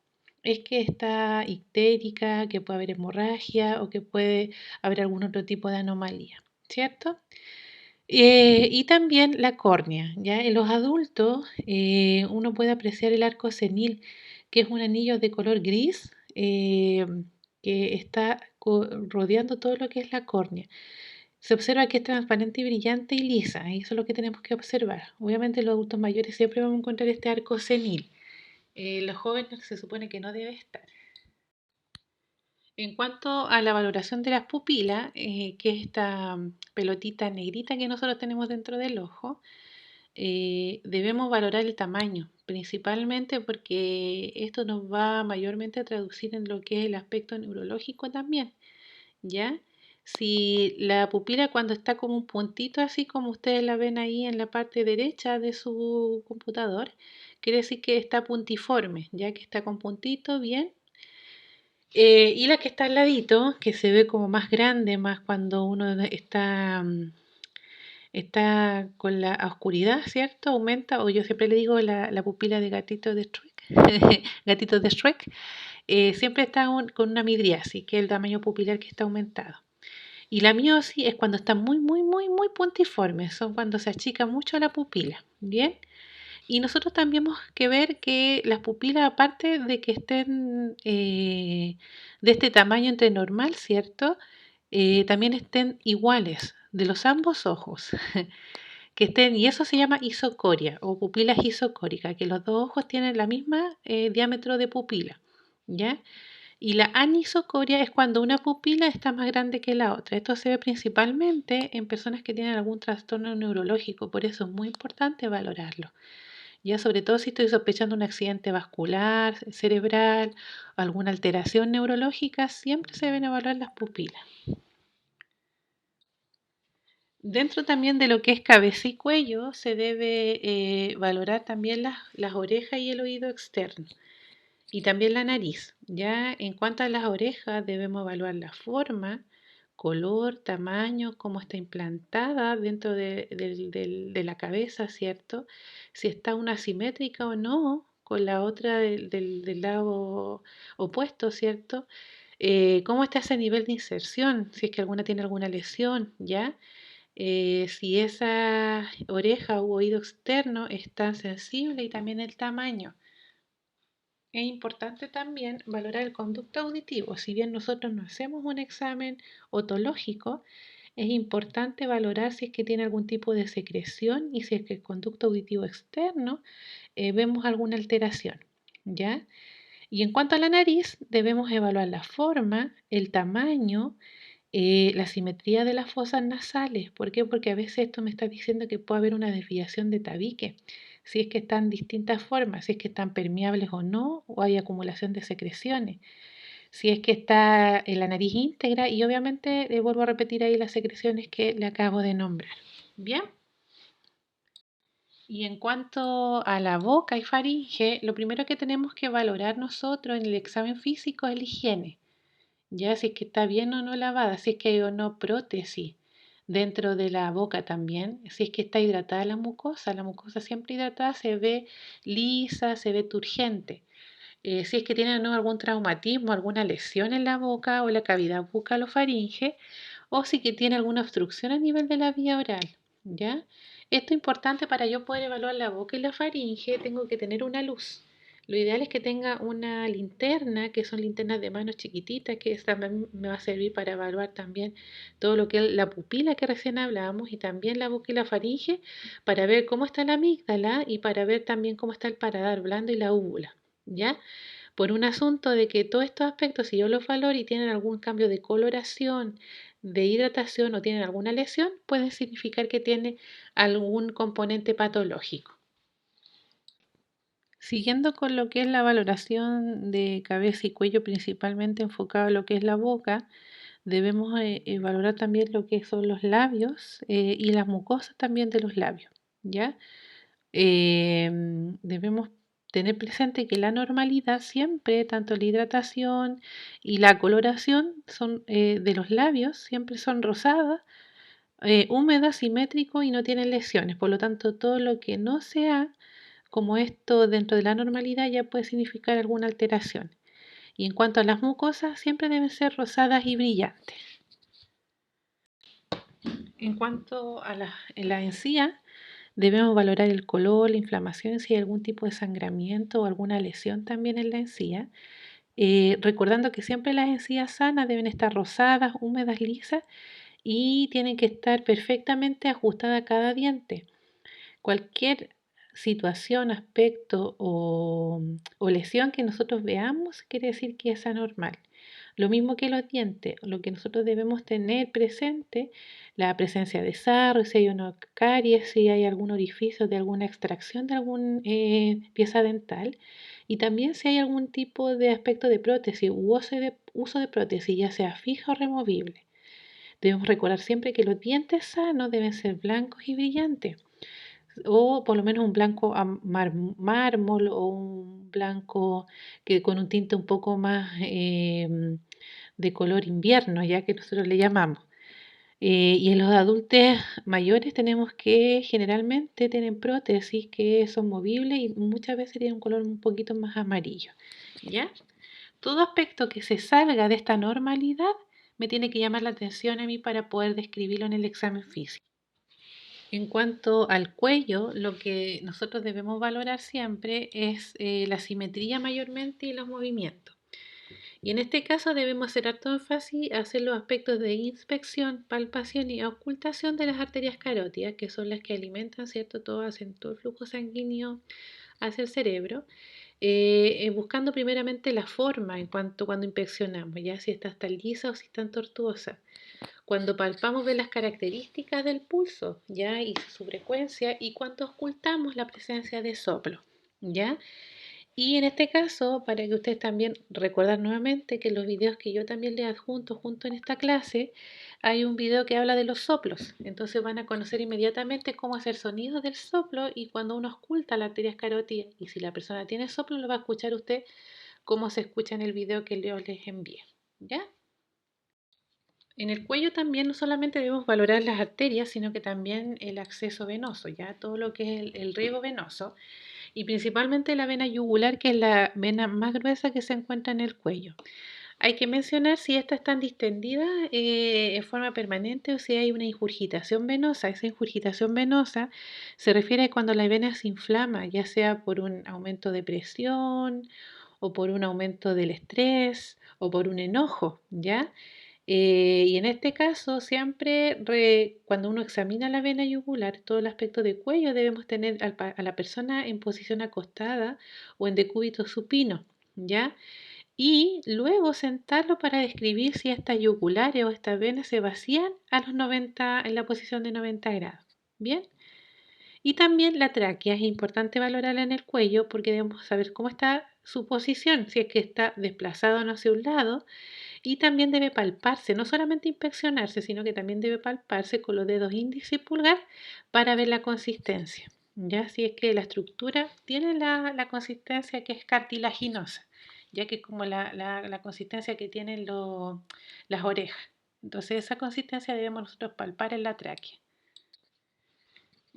es que está ictérica, que puede haber hemorragia o que puede haber algún otro tipo de anomalía, ¿cierto? Y también la córnea, ¿ya? En los adultos uno puede apreciar el arco senil, que es un anillo de color gris que está rodeando todo lo que es la córnea. Se observa que es transparente y brillante y lisa, y eso es lo que tenemos que observar. Obviamente los adultos mayores siempre vamos a encontrar este arco senil. Los jóvenes se supone que no debe estar. En cuanto a la valoración de las pupilas, que es esta pelotita negrita que nosotros tenemos dentro del ojo, debemos valorar el tamaño, principalmente porque esto nos va mayormente a traducir en lo que es el aspecto neurológico también, ¿ya? Si la pupila cuando está como un puntito, así como ustedes la ven ahí en la parte derecha de su computador, quiere decir que está puntiforme, ya que está con puntito bien. Y la que está al ladito, que se ve como más grande, más cuando uno está con la oscuridad, ¿cierto? Aumenta, o yo siempre le digo la pupila de gatito de Shrek, gatito de Shrek, siempre está con una midriasis, que es el tamaño pupilar que está aumentado. Y la miosis es cuando está muy, muy, muy, muy puntiforme, son cuando se achica mucho la pupila, ¿bien? Y nosotros también tenemos que ver que las pupilas, aparte de que estén de este tamaño entre normal, ¿cierto? También estén iguales de los ambos ojos, que estén, y eso se llama isocoria o pupilas isocóricas, que los dos ojos tienen la misma diámetro de pupila, ¿ya? Y la anisocoria es cuando una pupila está más grande que la otra. Esto se ve principalmente en personas que tienen algún trastorno neurológico, por eso es muy importante valorarlo. Ya sobre todo si estoy sospechando un accidente vascular, cerebral, alguna alteración neurológica, siempre se deben evaluar las pupilas. Dentro también de lo que es cabeza y cuello, se debe valorar también las orejas y el oído externo y también la nariz. Ya en cuanto a las orejas, debemos evaluar la forma, color, tamaño, cómo está implantada dentro de la cabeza, ¿cierto? Si está una simétrica o no con la otra del lado opuesto, ¿cierto? ¿Cómo está ese nivel de inserción? Si es que alguna tiene alguna lesión, ¿ya? Si esa oreja u oído externo es tan sensible y también el tamaño. Es importante también valorar el conducto auditivo. Si bien nosotros no hacemos un examen otológico, es importante valorar si es que tiene algún tipo de secreción y si es que el conducto auditivo externo vemos alguna alteración, ¿ya? Y en cuanto a la nariz, debemos evaluar la forma, el tamaño, la simetría de las fosas nasales. ¿Por qué? Porque a veces esto me está diciendo que puede haber una desviación de tabique, si es que están distintas formas, si es que están permeables o no, o hay acumulación de secreciones, si es que está en la nariz íntegra y obviamente le vuelvo a repetir ahí las secreciones que le acabo de nombrar. Bien. Y en cuanto a la boca y faringe, lo primero que tenemos que valorar nosotros en el examen físico es la higiene. Ya si es que está bien o no lavada, si es que hay o no prótesis dentro de la boca también, si es que está hidratada la mucosa siempre hidratada se ve lisa, se ve turgente. Si es que tiene o no algún traumatismo, alguna lesión en la boca o la cavidad bucal o faringe, o si que tiene alguna obstrucción a nivel de la vía oral, ¿ya? Esto es importante para yo poder evaluar la boca y la faringe, tengo que tener una luz. Lo ideal es que tenga una linterna, que son linternas de manos chiquititas, que esta me va a servir para evaluar también todo lo que es la pupila que recién hablábamos y también la boca y la faringe para ver cómo está la amígdala y para ver también cómo está el paladar blando y la úvula, ¿ya? Por un asunto de que todos estos aspectos, si yo los valoro y tienen algún cambio de coloración, de hidratación o tienen alguna lesión, puede significar que tiene algún componente patológico. Siguiendo con lo que es la valoración de cabeza y cuello, principalmente enfocado a lo que es la boca, debemos valorar también lo que son los labios y las mucosas también de los labios, ¿ya? Debemos tener presente que la normalidad siempre, tanto la hidratación y la coloración son, de los labios, siempre son rosadas, húmedas, simétricos y no tienen lesiones. Por lo tanto, todo lo que no sea como esto dentro de la normalidad ya puede significar alguna alteración. Y en cuanto a las mucosas, siempre deben ser rosadas y brillantes. En cuanto a la encía, debemos valorar el color, la inflamación, si hay algún tipo de sangramiento o alguna lesión también en la encía. Recordando que siempre las encías sanas deben estar rosadas, húmedas, lisas y tienen que estar perfectamente ajustadas a cada diente. Cualquier situación, aspecto o lesión que nosotros veamos quiere decir que es anormal. Lo mismo que los dientes, lo que nosotros debemos tener presente, la presencia de sarro, si hay una caries, si hay algún orificio de alguna extracción de alguna pieza dental y también si hay algún tipo de aspecto de prótesis u uso de prótesis, ya sea fija o removible. Debemos recordar siempre que los dientes sanos deben ser blancos y brillantes o por lo menos un blanco mármol o un blanco que con un tinte un poco más de color invierno, ya que nosotros le llamamos. Y en los adultos mayores tenemos que generalmente tienen prótesis que son movibles y muchas veces tienen un color un poquito más amarillo, ¿ya? Todo aspecto que se salga de esta normalidad me tiene que llamar la atención a mí para poder describirlo en el examen físico. En cuanto al cuello, lo que nosotros debemos valorar siempre es la simetría mayormente y los movimientos. Y en este caso debemos hacer harto énfasis a hacer los aspectos de inspección, palpación y ocultación de las arterias carótidas, que son las que alimentan, ¿cierto? Hacen todo el flujo sanguíneo hacia el cerebro, buscando primeramente la forma en cuanto cuando inspeccionamos, ya si está lisa o si está tortuosa. Cuando palpamos ver las características del pulso, ¿ya? Y su frecuencia y cuando ocultamos la presencia de soplo, ¿ya? Y en este caso, para que ustedes también recordar nuevamente que los videos que yo también les adjunto junto en esta clase, hay un video que habla de los soplos. Entonces van a conocer inmediatamente cómo hacer sonidos del soplo y cuando uno oculta la arteria carótida y si la persona tiene soplo, lo va a escuchar usted cómo se escucha en el video que yo les envíe, ¿ya? En el cuello también no solamente debemos valorar las arterias, sino que también el acceso venoso, ya todo lo que es el riego venoso y principalmente la vena yugular, que es la vena más gruesa que se encuentra en el cuello. Hay que mencionar si esta está distendida en forma permanente o si hay una ingurgitación venosa. Esa ingurgitación venosa se refiere a cuando la vena se inflama, ya sea por un aumento de presión o por un aumento del estrés o por un enojo, ¿ya? Y en este caso, siempre cuando uno examina la vena yugular, todo el aspecto de cuello, debemos tener a la persona en posición acostada o en decúbito supino, ¿ya? Y luego sentarlo para describir si estas yugulares o estas venas se vacían a los 90, en la posición de 90 grados, ¿bien? Y también la tráquea, es importante valorarla en el cuello porque debemos saber cómo está su posición, si es que está desplazado o no hacia un lado y también debe palparse, no solamente inspeccionarse, sino que también debe palparse con los dedos índice y pulgar para ver la consistencia. ya si es que la estructura tiene la consistencia que es cartilaginosa, ya que es como la consistencia que tienen las orejas. Entonces esa consistencia debemos nosotros palpar en la tráquea.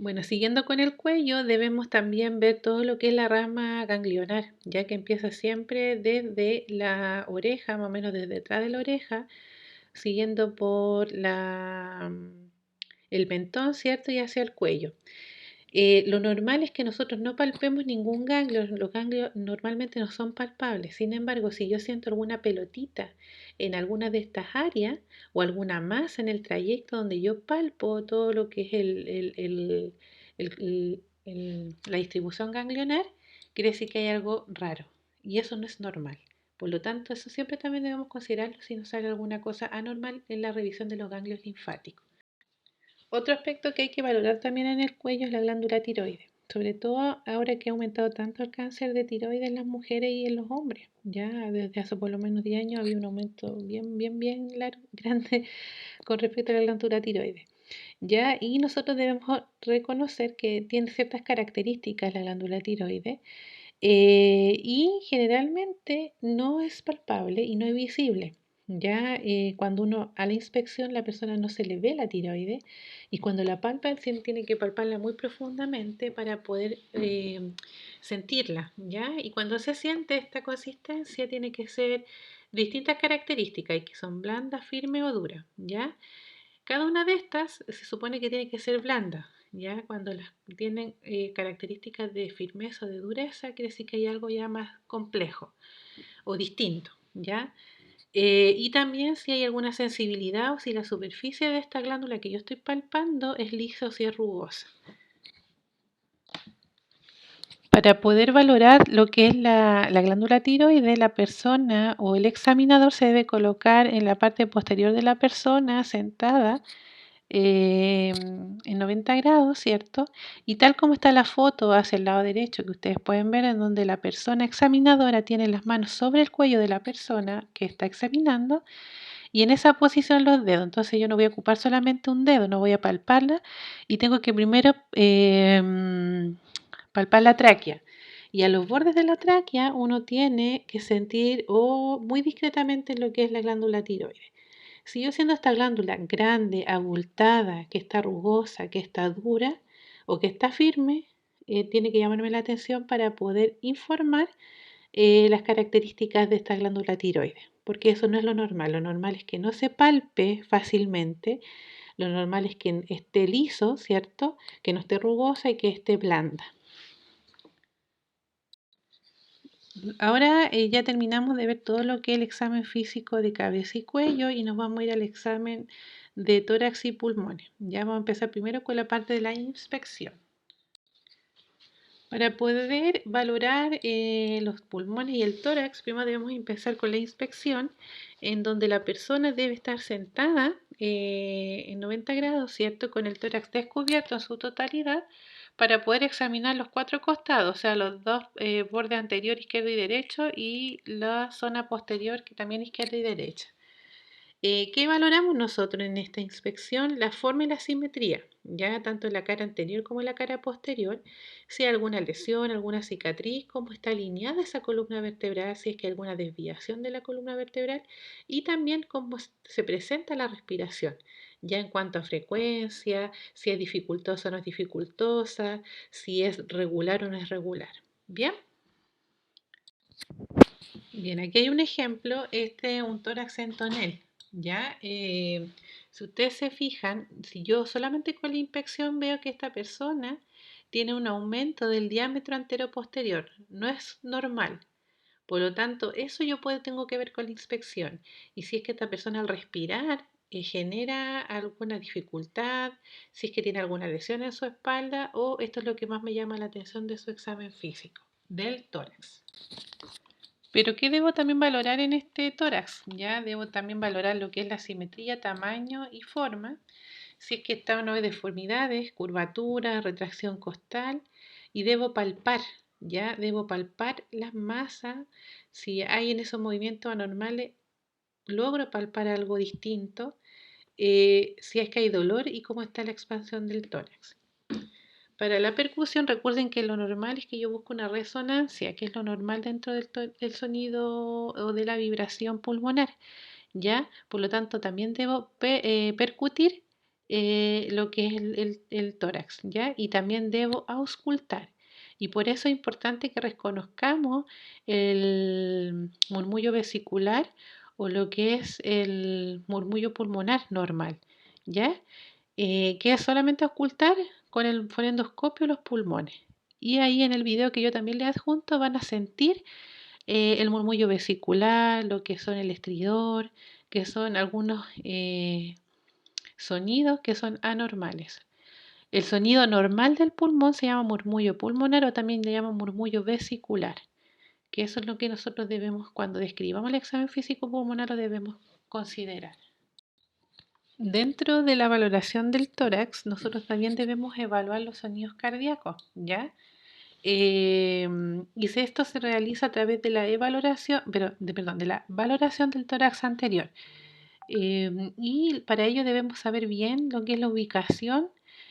Bueno, siguiendo con el cuello, debemos también ver todo lo que es la rama ganglionar, ya que empieza siempre desde la oreja, más o menos desde detrás de la oreja, siguiendo por el mentón, ¿cierto? Y hacia el cuello. Lo normal es que nosotros no palpemos ningún ganglio, los ganglios normalmente no son palpables. Sin embargo, si yo siento alguna pelotita en alguna de estas áreas o alguna masa en el trayecto donde yo palpo todo lo que es la distribución ganglionar, quiere decir que hay algo raro y eso no es normal. Por lo tanto, eso siempre también debemos considerarlo si nos sale alguna cosa anormal en la revisión de los ganglios linfáticos. Otro aspecto que hay que valorar también en el cuello es la glándula tiroides, sobre todo ahora que ha aumentado tanto el cáncer de tiroides en las mujeres y en los hombres. Ya desde hace por lo menos 10 años había un aumento bien grande con respecto a la glándula tiroides. Ya, y nosotros debemos reconocer que tiene ciertas características la glándula tiroides y generalmente no es palpable y no es visible. Ya cuando uno a la inspección la persona no se le ve la tiroides y cuando la palpa tiene que palparla muy profundamente para poder sentirla, ¿ya? Y cuando se siente esta consistencia tiene que ser distintas características y que son blandas, firmes o duras, ¿ya? Cada una de estas se supone que tiene que ser blanda, ¿ya? Cuando las tienen características de firmeza o de dureza, quiere decir que hay algo ya más complejo o distinto, ¿ya? Y también si hay alguna sensibilidad o si la superficie de esta glándula que yo estoy palpando es lisa o si es rugosa. Para poder valorar lo que es la glándula tiroides, la persona o el examinador se debe colocar en la parte posterior de la persona sentada en 90 grados, ¿cierto? Y tal como está la foto hacia el lado derecho que ustedes pueden ver en donde la persona examinadora tiene las manos sobre el cuello de la persona que está examinando y en esa posición los dedos. Entonces yo no voy a ocupar solamente un dedo, no voy a palparla y tengo que primero palpar la tráquea. Y a los bordes de la tráquea uno tiene que sentir muy discretamente lo que es la glándula tiroides. Si yo siendo esta glándula grande, abultada, que está rugosa, que está dura o que está firme, tiene que llamarme la atención para poder informar las características de esta glándula tiroides, porque eso no es lo normal. Lo normal es que no se palpe fácilmente, lo normal es que esté liso, ¿cierto? Que no esté rugosa y que esté blanda. Ahora ya terminamos de ver todo lo que es el examen físico de cabeza y cuello y nos vamos a ir al examen de tórax y pulmones. Ya vamos a empezar primero con la parte de la inspección. Para poder valorar los pulmones y el tórax, primero debemos empezar con la inspección, en donde la persona debe estar sentada en 90 grados, ¿cierto? Con el tórax descubierto en su totalidad, para poder examinar los cuatro costados, o sea, los dos bordes anterior, izquierdo y derecho, y la zona posterior, que también izquierda y derecha. ¿Qué valoramos nosotros en esta inspección? La forma y la simetría, ya tanto en la cara anterior como en la cara posterior, si hay alguna lesión, alguna cicatriz, cómo está alineada esa columna vertebral, si es que hay alguna desviación de la columna vertebral y también cómo se presenta la respiración, ya en cuanto a frecuencia, si es dificultosa o no es dificultosa, si es regular o no es regular. ¿Bien? Bien, aquí hay un ejemplo, este es un tórax en tonel, ¿ya? Si ustedes se fijan, si yo solamente con la inspección veo que esta persona tiene un aumento del diámetro antero-posterior, no es normal. Por lo tanto, eso tengo que ver con la inspección. Y si es que esta persona al respirar genera alguna dificultad, si es que tiene alguna lesión en su espalda o esto es lo que más me llama la atención de su examen físico, del tórax. Pero ¿qué debo también valorar en este tórax? Ya debo también valorar lo que es la simetría, tamaño y forma, si es que está o no hay deformidades, curvatura, retracción costal y debo palpar, ya debo palpar las masas, si hay en esos movimientos anormales, logro palpar algo distinto, si es que hay dolor y cómo está la expansión del tórax. Para la percusión, recuerden que lo normal es que yo busque una resonancia, que es lo normal dentro del sonido o de la vibración pulmonar, ¿ya? Por lo tanto, también debo percutir lo que es el tórax, ¿ya? Y también debo auscultar. Y por eso es importante que reconozcamos el murmullo vesicular o lo que es el murmullo pulmonar normal, ¿ya? Que es solamente ocultar con el fonendoscopio los pulmones. Y ahí en el video que yo también les adjunto van a sentir el murmullo vesicular, lo que son el estridor, que son algunos sonidos que son anormales. El sonido normal del pulmón se llama murmullo pulmonar o también le llaman murmullo vesicular, que eso es lo que nosotros debemos, cuando describamos el examen físico pulmonar, lo debemos considerar. Dentro de la valoración del tórax, nosotros también debemos evaluar los sonidos cardíacos, ¿ya? Y si esto se realiza a través de la de la valoración del tórax anterior. Y para ello debemos saber bien lo que es la ubicación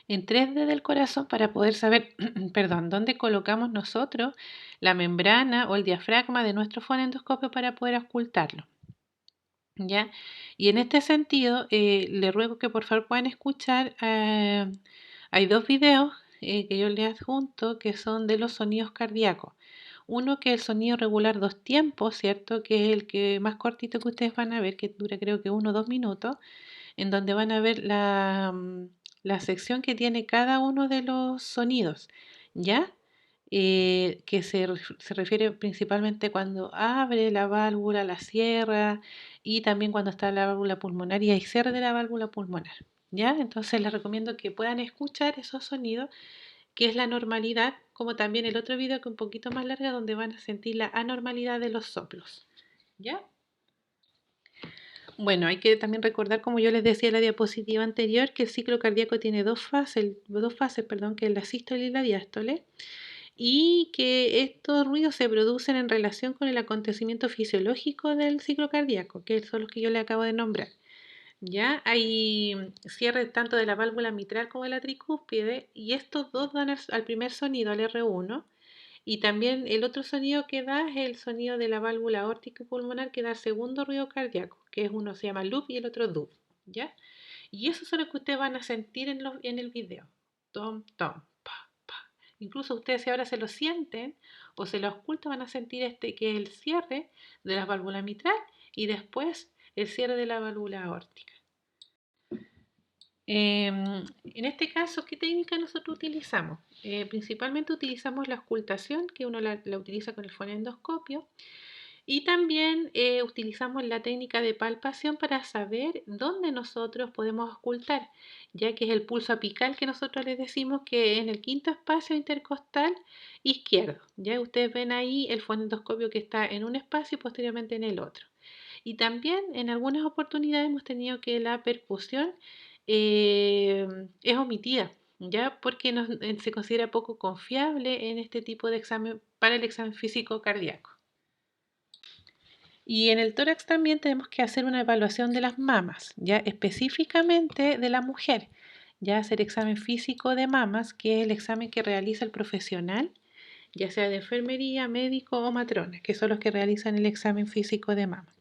en 3D del corazón para poder saber, perdón, dónde colocamos nosotros la membrana o el diafragma de nuestro fonendoscopio para poder ocultarlo. ¿Ya? Y en este sentido, le ruego que por favor puedan escuchar, hay dos videos que yo les adjunto que son de los sonidos cardíacos. Uno que es el sonido regular dos tiempos, ¿cierto? Que es el que más cortito que ustedes van a ver, que dura creo que 1 o 2 minutos, en donde van a ver la sección que tiene cada uno de los sonidos, ¿ya? Que se refiere principalmente cuando abre la válvula, la cierra, y también cuando está la válvula pulmonar y hay cierre de la válvula pulmonar, ¿ya? Entonces les recomiendo que puedan escuchar esos sonidos, que es la normalidad, como también el otro video que es un poquito más larga, donde van a sentir la anormalidad de los soplos, ¿ya? Bueno, hay que también recordar, como yo les decía en la diapositiva anterior, que el ciclo cardíaco tiene dos fases, perdón, que es la sístole y la diástole, y que estos ruidos se producen en relación con el acontecimiento fisiológico del ciclo cardíaco, que son los que yo le acabo de nombrar. Ya hay cierre tanto de la válvula mitral como de la tricúspide, y estos dos dan al primer sonido, al R1, y también el otro sonido que da es el sonido de la válvula aórtica y pulmonar, que da el segundo ruido cardíaco, que es uno se llama loop y el otro dub, ¿ya? Y eso son lo que ustedes van a sentir en el video. Tom, tom, pa, pa. Incluso ustedes si ahora se lo sienten o se lo ocultan, van a sentir este que es el cierre de la válvula mitral y después el cierre de la válvula aórtica. En este caso, ¿qué técnica nosotros utilizamos? Principalmente utilizamos la ocultación, que uno la utiliza con el fonendoscopio, y también utilizamos la técnica de palpación para saber dónde nosotros podemos ocultar, ya que es el pulso apical que nosotros les decimos que es en el quinto espacio intercostal izquierdo. Ya ustedes ven ahí el fonendoscopio que está en un espacio y posteriormente en el otro. Y también en algunas oportunidades hemos tenido que la percusión es omitida, ¿ya? Porque se considera poco confiable en este tipo de examen para el examen físico cardíaco. Y en el tórax también tenemos que hacer una evaluación de las mamas, ya específicamente de la mujer, ya hacer examen físico de mamas, que es el examen que realiza el profesional, ya sea de enfermería, médico o matrona, que son los que realizan el examen físico de mama.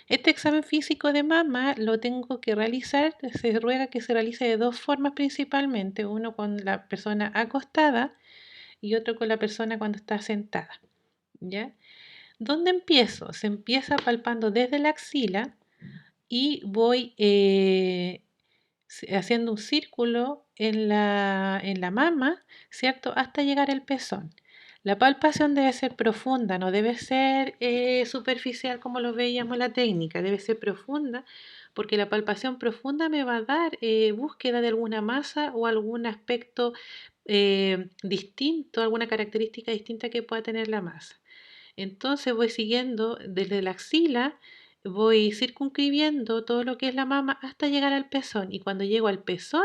Este examen físico de mama lo tengo que realizar, se ruega que se realice de dos formas principalmente, uno con la persona acostada y otro con la persona cuando está sentada, ¿ya? ¿Dónde empiezo? Se empieza palpando desde la axila y voy haciendo un círculo en la mama, ¿cierto? Hasta llegar al pezón. La palpación debe ser profunda, no debe ser superficial como lo veíamos en la técnica, debe ser profunda porque la palpación profunda me va a dar búsqueda de alguna masa o algún aspecto distinto, alguna característica distinta que pueda tener la masa. Entonces voy siguiendo desde la axila, voy circunscribiendo todo lo que es la mama hasta llegar al pezón. Y cuando llego al pezón,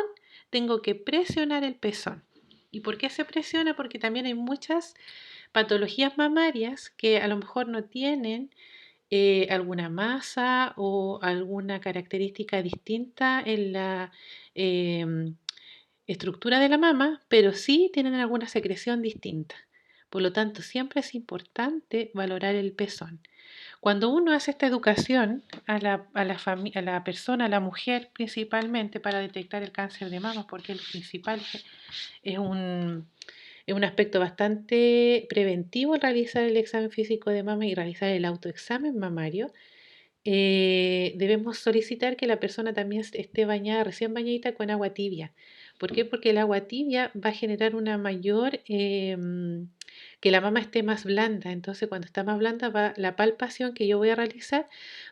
tengo que presionar el pezón. ¿Y por qué se presiona? Porque también hay muchas patologías mamarias que a lo mejor no tienen alguna masa o alguna característica distinta en la, em, estructura de la mama, pero sí tienen alguna secreción distinta. Por lo tanto, siempre es importante valorar el pezón. Cuando uno hace esta educación a la persona, a la mujer principalmente, para detectar el cáncer de mama, porque el principal es es un aspecto bastante preventivo realizar el examen físico de mama y realizar el autoexamen mamario, debemos solicitar que la persona también esté bañada, recién bañadita con agua tibia. ¿Por qué? Porque el agua tibia va a generar una mayor, que la mama esté más blanda. Entonces, cuando está más blanda, la palpación que yo voy a realizar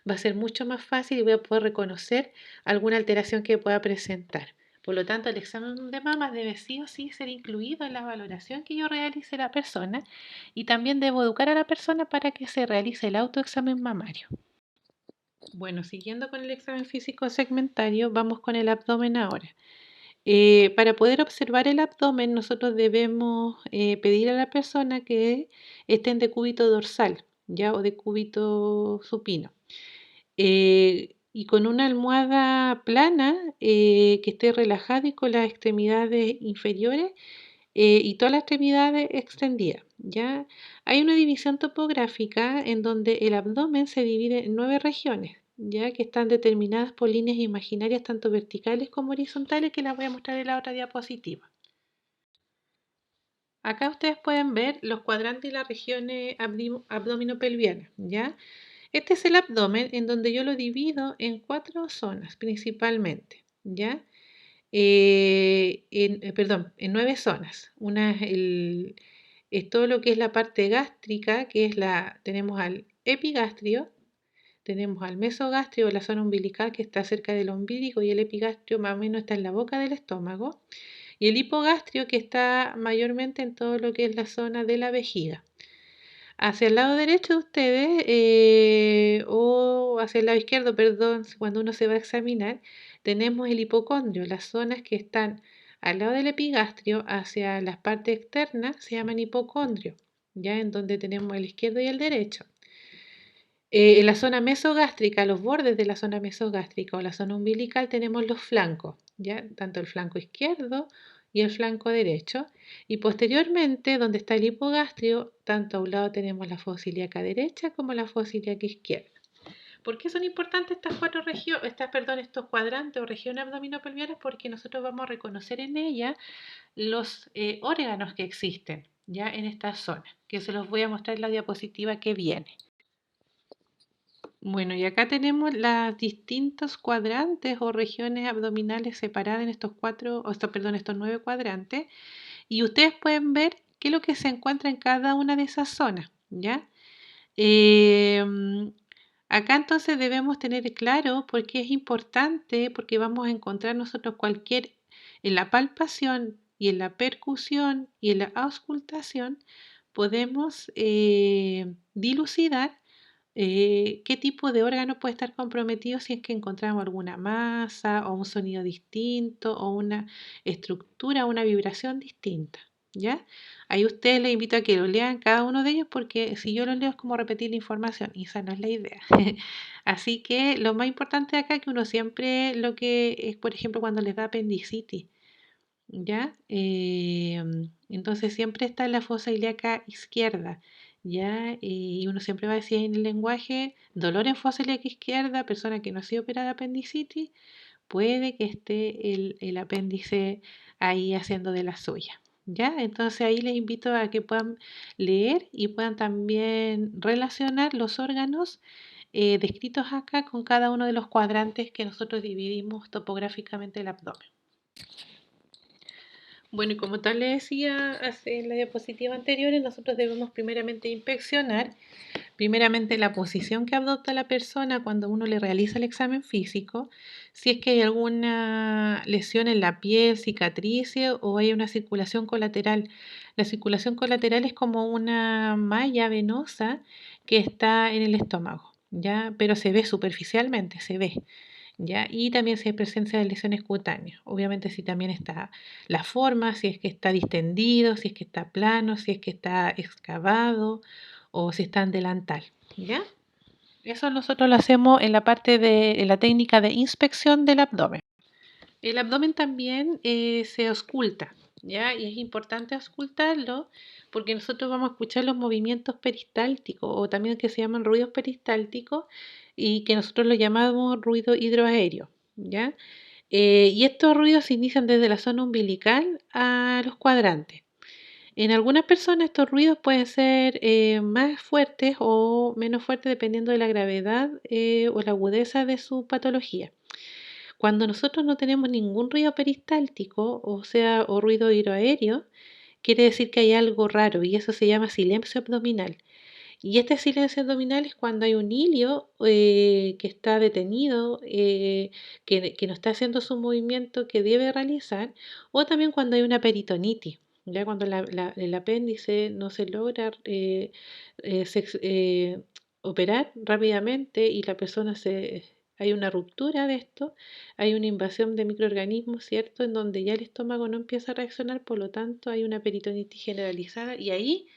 va a ser mucho más fácil y voy a poder reconocer alguna alteración que pueda presentar. Por lo tanto, el examen de mamas debe sí o sí ser incluido en la valoración que yo realice a la persona, y también debo educar a la persona para que se realice el autoexamen mamario. Bueno, siguiendo con el examen físico segmentario, vamos con el abdomen ahora. Para poder observar el abdomen, nosotros debemos pedir a la persona que esté en decúbito dorsal, ¿ya? O decúbito supino. Y con una almohada plana, que esté relajada y con las extremidades inferiores, y todas las extremidades extendidas, ¿ya? Hay una división topográfica en donde el abdomen se divide en 9 regiones, ¿ya? Que están determinadas por líneas imaginarias tanto verticales como horizontales, que las voy a mostrar en la otra diapositiva. Acá ustedes pueden ver los cuadrantes y las regiones abdominopelvianas, ¿ya? Este es el abdomen en donde yo lo divido en 4 zonas principalmente, ¿ya? Perdón, en 9 zonas. Una es todo lo que es la parte gástrica, que es tenemos al epigastrio, tenemos al mesogastrio, la zona umbilical que está cerca del ombligo, y el epigastrio más o menos está en la boca del estómago, y el hipogastrio que está mayormente en todo lo que es la zona de la vejiga. Hacia el lado derecho de ustedes, o hacia el lado izquierdo, perdón, cuando uno se va a examinar, tenemos el hipocondrio. Las zonas que están al lado del epigastrio, hacia las partes externas, se llaman hipocondrio, ya en donde tenemos el izquierdo y el derecho. En la zona mesogástrica, los bordes de la zona mesogástrica o la zona umbilical, tenemos los flancos, ya tanto el flanco izquierdo y el flanco derecho. Y posteriormente, donde está el hipogastrio, tanto a un lado tenemos la fosa ilíaca derecha como la fosa ilíaca izquierda. ¿Por qué son importantes estas cuatro regiones, estos cuadrantes o regiones abdominopelvianas? Porque nosotros vamos a reconocer en ella los órganos que existen ya en esta zona, que se los voy a mostrar en la diapositiva que viene. Bueno, y acá tenemos los distintos cuadrantes o regiones abdominales separadas en estos 9 cuadrantes, y ustedes pueden ver qué es lo que se encuentra en cada una de esas zonas, ¿ya? Em, Acá entonces debemos tener claro por qué es importante, porque vamos a encontrar nosotros en la palpación y en la percusión y en la auscultación, podemos dilucidar qué tipo de órgano puede estar comprometido si es que encontramos alguna masa o un sonido distinto o una estructura o una vibración distinta, ¿ya? Ahí ustedes les invito a que lo lean cada uno de ellos, porque si yo lo leo es como repetir la información y esa no es la idea. Así que lo más importante acá es que uno siempre, lo que es, por ejemplo, cuando les da apendicitis, ¿ya? Entonces siempre está en la fosa ilíaca izquierda, ¿ya? Y uno siempre va a decir en el lenguaje, dolor en fosa ilíaca izquierda, persona que no ha sido operada de apendicitis, puede que esté el apéndice ahí haciendo de la suya, ¿ya? Entonces ahí les invito a que puedan leer y puedan también relacionar los órganos descritos acá con cada uno de los cuadrantes que nosotros dividimos topográficamente el abdomen. Bueno, y como tal le decía en la diapositiva anterior, nosotros debemos primeramente inspeccionar la posición que adopta la persona cuando uno le realiza el examen físico, si es que hay alguna lesión en la piel, cicatrices o hay una circulación colateral. La circulación colateral es como una malla venosa que está en el estómago, ¿ya? Pero se ve superficialmente, se ve. ¿Ya? Y también si hay presencia de lesiones cutáneas. Obviamente si también está la forma, si es que está distendido, si es que está plano, si es que está excavado o si está en delantal, ¿ya? Eso nosotros lo hacemos en la parte en la técnica de inspección del abdomen. El abdomen también se ausculta, ¿ya? Y es importante auscultarlo porque nosotros vamos a escuchar los movimientos peristálticos o también que se llaman ruidos peristálticos y que nosotros lo llamamos ruido hidroaéreo, ¿ya? Y estos ruidos se inician desde la zona umbilical a los cuadrantes. En algunas personas estos ruidos pueden ser más fuertes o menos fuertes dependiendo de la gravedad o la agudeza de su patología. Cuando nosotros no tenemos ningún ruido peristáltico, o sea, o ruido hidroaéreo, quiere decir que hay algo raro y eso se llama silencio abdominal. Y este silencio abdominal es cuando hay un hilio que está detenido, que no está haciendo su movimiento que debe realizar, o también cuando hay una peritonitis, ya cuando el apéndice no se logra operar rápidamente y la persona hay una ruptura de esto, hay una invasión de microorganismos, ¿cierto? En donde ya el estómago no empieza a reaccionar, por lo tanto hay una peritonitis generalizada y ahí,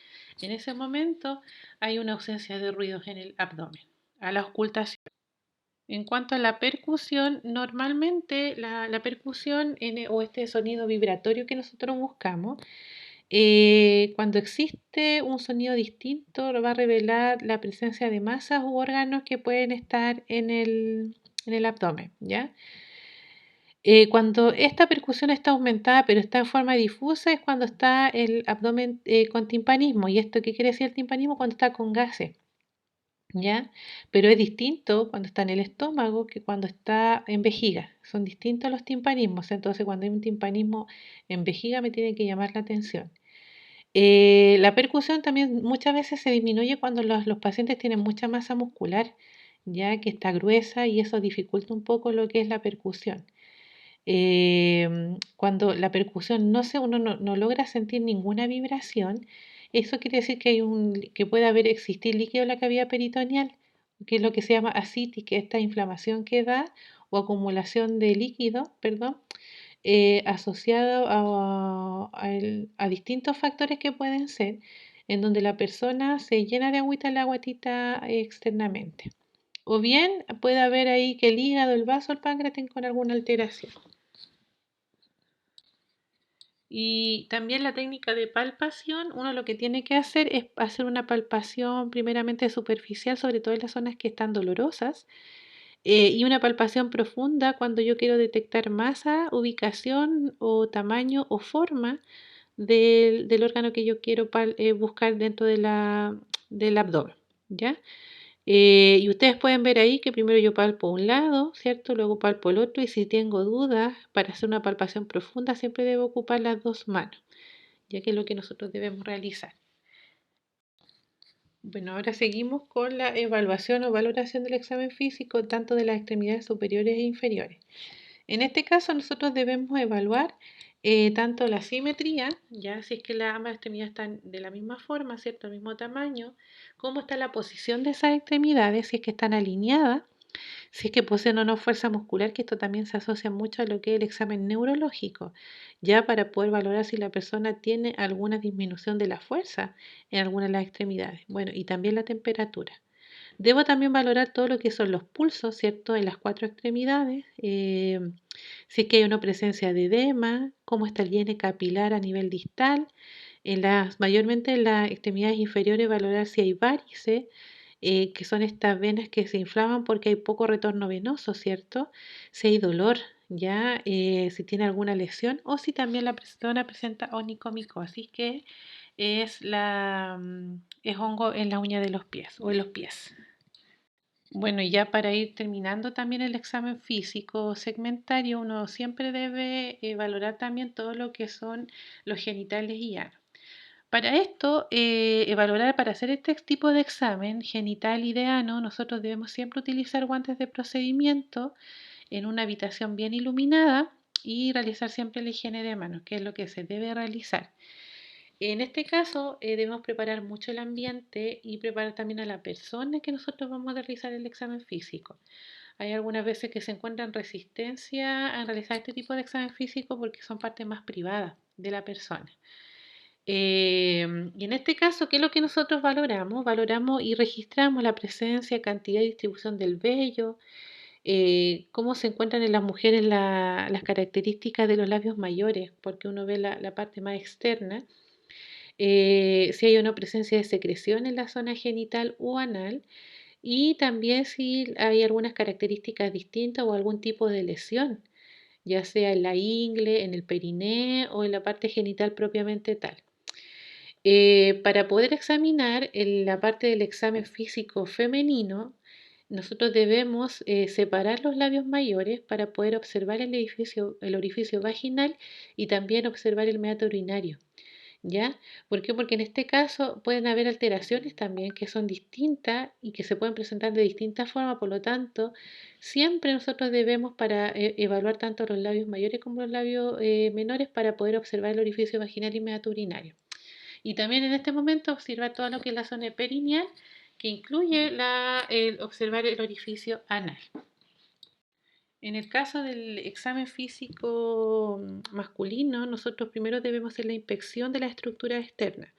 en ese momento, hay una ausencia de ruidos en el abdomen, a la auscultación. En cuanto a la percusión, normalmente la percusión o este sonido vibratorio que nosotros buscamos, cuando existe un sonido distinto, va a revelar la presencia de masas u órganos que pueden estar en el abdomen, ¿ya? Cuando esta percusión está aumentada pero está en forma difusa es cuando está el abdomen con timpanismo. ¿Y esto qué quiere decir el timpanismo? Cuando está con gases. ¿Ya? Pero es distinto cuando está en el estómago que cuando está en vejiga. Son distintos los timpanismos. Entonces, cuando hay un timpanismo en vejiga me tiene que llamar la atención. La percusión también muchas veces se disminuye cuando los pacientes tienen mucha masa muscular, ya que está gruesa y eso dificulta un poco lo que es la percusión. Cuando la percusión uno no logra sentir ninguna vibración, eso quiere decir que puede existir líquido en la cavidad peritoneal, que es lo que se llama ascitis, que es esta inflamación que da o acumulación de líquido, perdón, asociado a distintos factores que pueden ser, en donde la persona se llena de agüita la guatita externamente. O bien puede haber ahí que el hígado, el vaso, el páncreas tengan con alguna alteración. Y también la técnica de palpación, uno lo que tiene que hacer es hacer una palpación primeramente superficial, sobre todo en las zonas que están dolorosas, y una palpación profunda cuando yo quiero detectar masa, ubicación o tamaño o forma del órgano que yo quiero buscar dentro del abdomen, ¿ya? Y ustedes pueden ver ahí que primero yo palpo un lado, ¿cierto? Luego palpo el otro y si tengo dudas para hacer una palpación profunda siempre debo ocupar las dos manos, ya que es lo que nosotros debemos realizar. Bueno, ahora seguimos con la evaluación o valoración del examen físico tanto de las extremidades superiores e inferiores. En este caso nosotros debemos evaluar tanto la simetría, ya si es que ambas extremidades están de la misma forma, ¿cierto? Al mismo tamaño, cómo está la posición de esas extremidades, si es que están alineadas, si es que poseen o no fuerza muscular, que esto también se asocia mucho a lo que es el examen neurológico, ya para poder valorar si la persona tiene alguna disminución de la fuerza en alguna de las extremidades. Bueno, y también la temperatura. Debo también valorar todo lo que son los pulsos, ¿cierto? En las cuatro extremidades, si es que hay una presencia de edema, cómo está el llene capilar a nivel distal, mayormente en las extremidades inferiores valorar si hay varices, que son estas venas que se inflaman porque hay poco retorno venoso, ¿cierto? Si hay dolor, ya, si tiene alguna lesión o si también la persona presenta onicomicosis, que es hongo en la uña de los pies o en los pies. Bueno, y ya para ir terminando también el examen físico segmentario, uno siempre debe valorar también todo lo que son los genitales y ano. Para esto, valorar, para hacer este tipo de examen genital y de ano, nosotros debemos siempre utilizar guantes de procedimiento en una habitación bien iluminada y realizar siempre la higiene de manos, que es lo que se debe realizar. En este caso, debemos preparar mucho el ambiente y preparar también a la persona que nosotros vamos a realizar el examen físico. Hay algunas veces que se encuentran resistencia a realizar este tipo de examen físico porque son partes más privadas de la persona. Y en este caso, ¿qué es lo que nosotros valoramos? Valoramos y registramos la presencia, cantidad y distribución del vello, cómo se encuentran en las mujeres las características de los labios mayores, porque uno ve la parte más externa, si hay una presencia de secreción en la zona genital o anal y también si hay algunas características distintas o algún tipo de lesión, ya sea en la ingle, en el periné o en la parte genital propiamente tal. Para poder examinar en la parte del examen físico femenino, nosotros debemos separar los labios mayores para poder observar el orificio vaginal y también observar el meato urinario. ¿Ya? ¿Por qué? Porque en este caso pueden haber alteraciones también que son distintas y que se pueden presentar de distintas formas, por lo tanto, siempre nosotros debemos para evaluar tanto los labios mayores como los labios menores para poder observar el orificio vaginal y meato urinario. Y también en este momento observar todo lo que es la zona perineal, que incluye el observar el orificio anal. En el caso del examen físico masculino, nosotros primero debemos hacer la inspección de la estructura externa,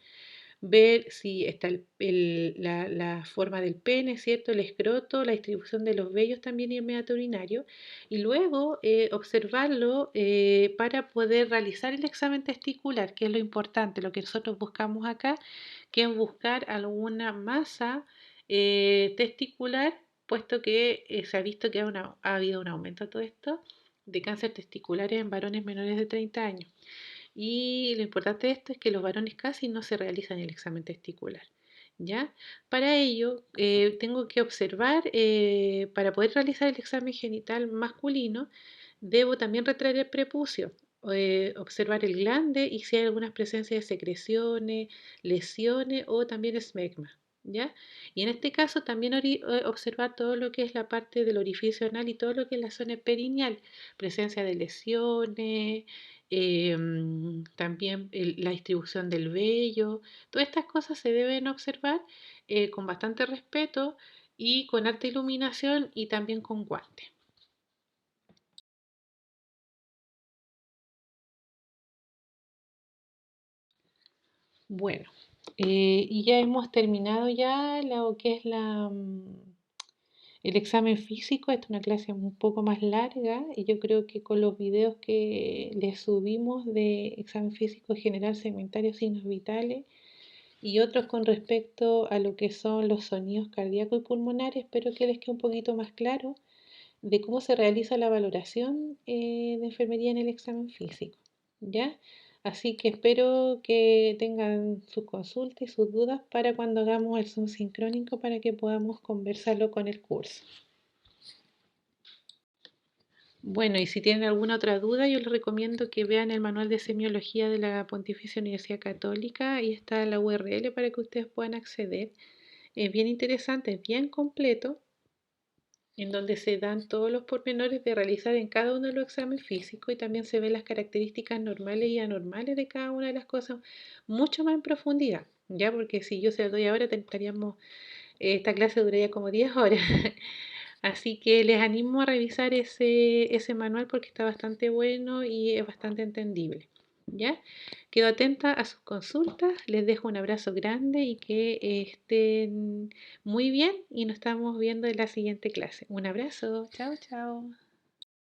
ver si está la forma del pene, ¿cierto? El escroto, la distribución de los vellos también y el meato urinario, y luego observarlo para poder realizar el examen testicular, que es lo importante, lo que nosotros buscamos acá, que es buscar alguna masa testicular, puesto que se ha visto que ha habido un aumento de todo esto de cáncer testiculares en varones menores de 30 años. Y lo importante de esto es que los varones casi no se realizan el examen testicular. ¿Ya? Para ello, tengo que observar, para poder realizar el examen genital masculino, debo también retraer el prepucio, observar el glande y si hay algunas presencias de secreciones, lesiones o también esmegma. ¿Ya? Y en este caso también observar todo lo que es la parte del orificio anal y todo lo que es la zona perineal, presencia de lesiones, también la distribución del vello, todas estas cosas se deben observar con bastante respeto y con alta iluminación y también con guante. Bueno, y ya hemos terminado ya lo que es el examen físico. Esta es una clase un poco más larga y yo creo que con los videos que les subimos de examen físico general, segmentario, signos vitales, y otros con respecto a lo que son los sonidos cardíacos y pulmonares, espero que les quede un poquito más claro de cómo se realiza la valoración de enfermería en el examen físico, ¿ya? Así que espero que tengan sus consultas y sus dudas para cuando hagamos el Zoom sincrónico para que podamos conversarlo con el curso. Bueno, y si tienen alguna otra duda, yo les recomiendo que vean el manual de semiología de la Pontificia Universidad Católica y está la URL para que ustedes puedan acceder. Es bien interesante, es bien completo, en donde se dan todos los pormenores de realizar en cada uno de los exámenes físicos y también se ven las características normales y anormales de cada una de las cosas mucho más en profundidad, ¿ya? Porque si yo se lo doy ahora, estaríamos, esta clase duraría como 10 horas. Así que les animo a revisar ese manual porque está bastante bueno y es bastante entendible. ¿Ya? Quedo atenta a sus consultas, les dejo un abrazo grande y que estén muy bien y nos estamos viendo en la siguiente clase. Un abrazo, chao, chao.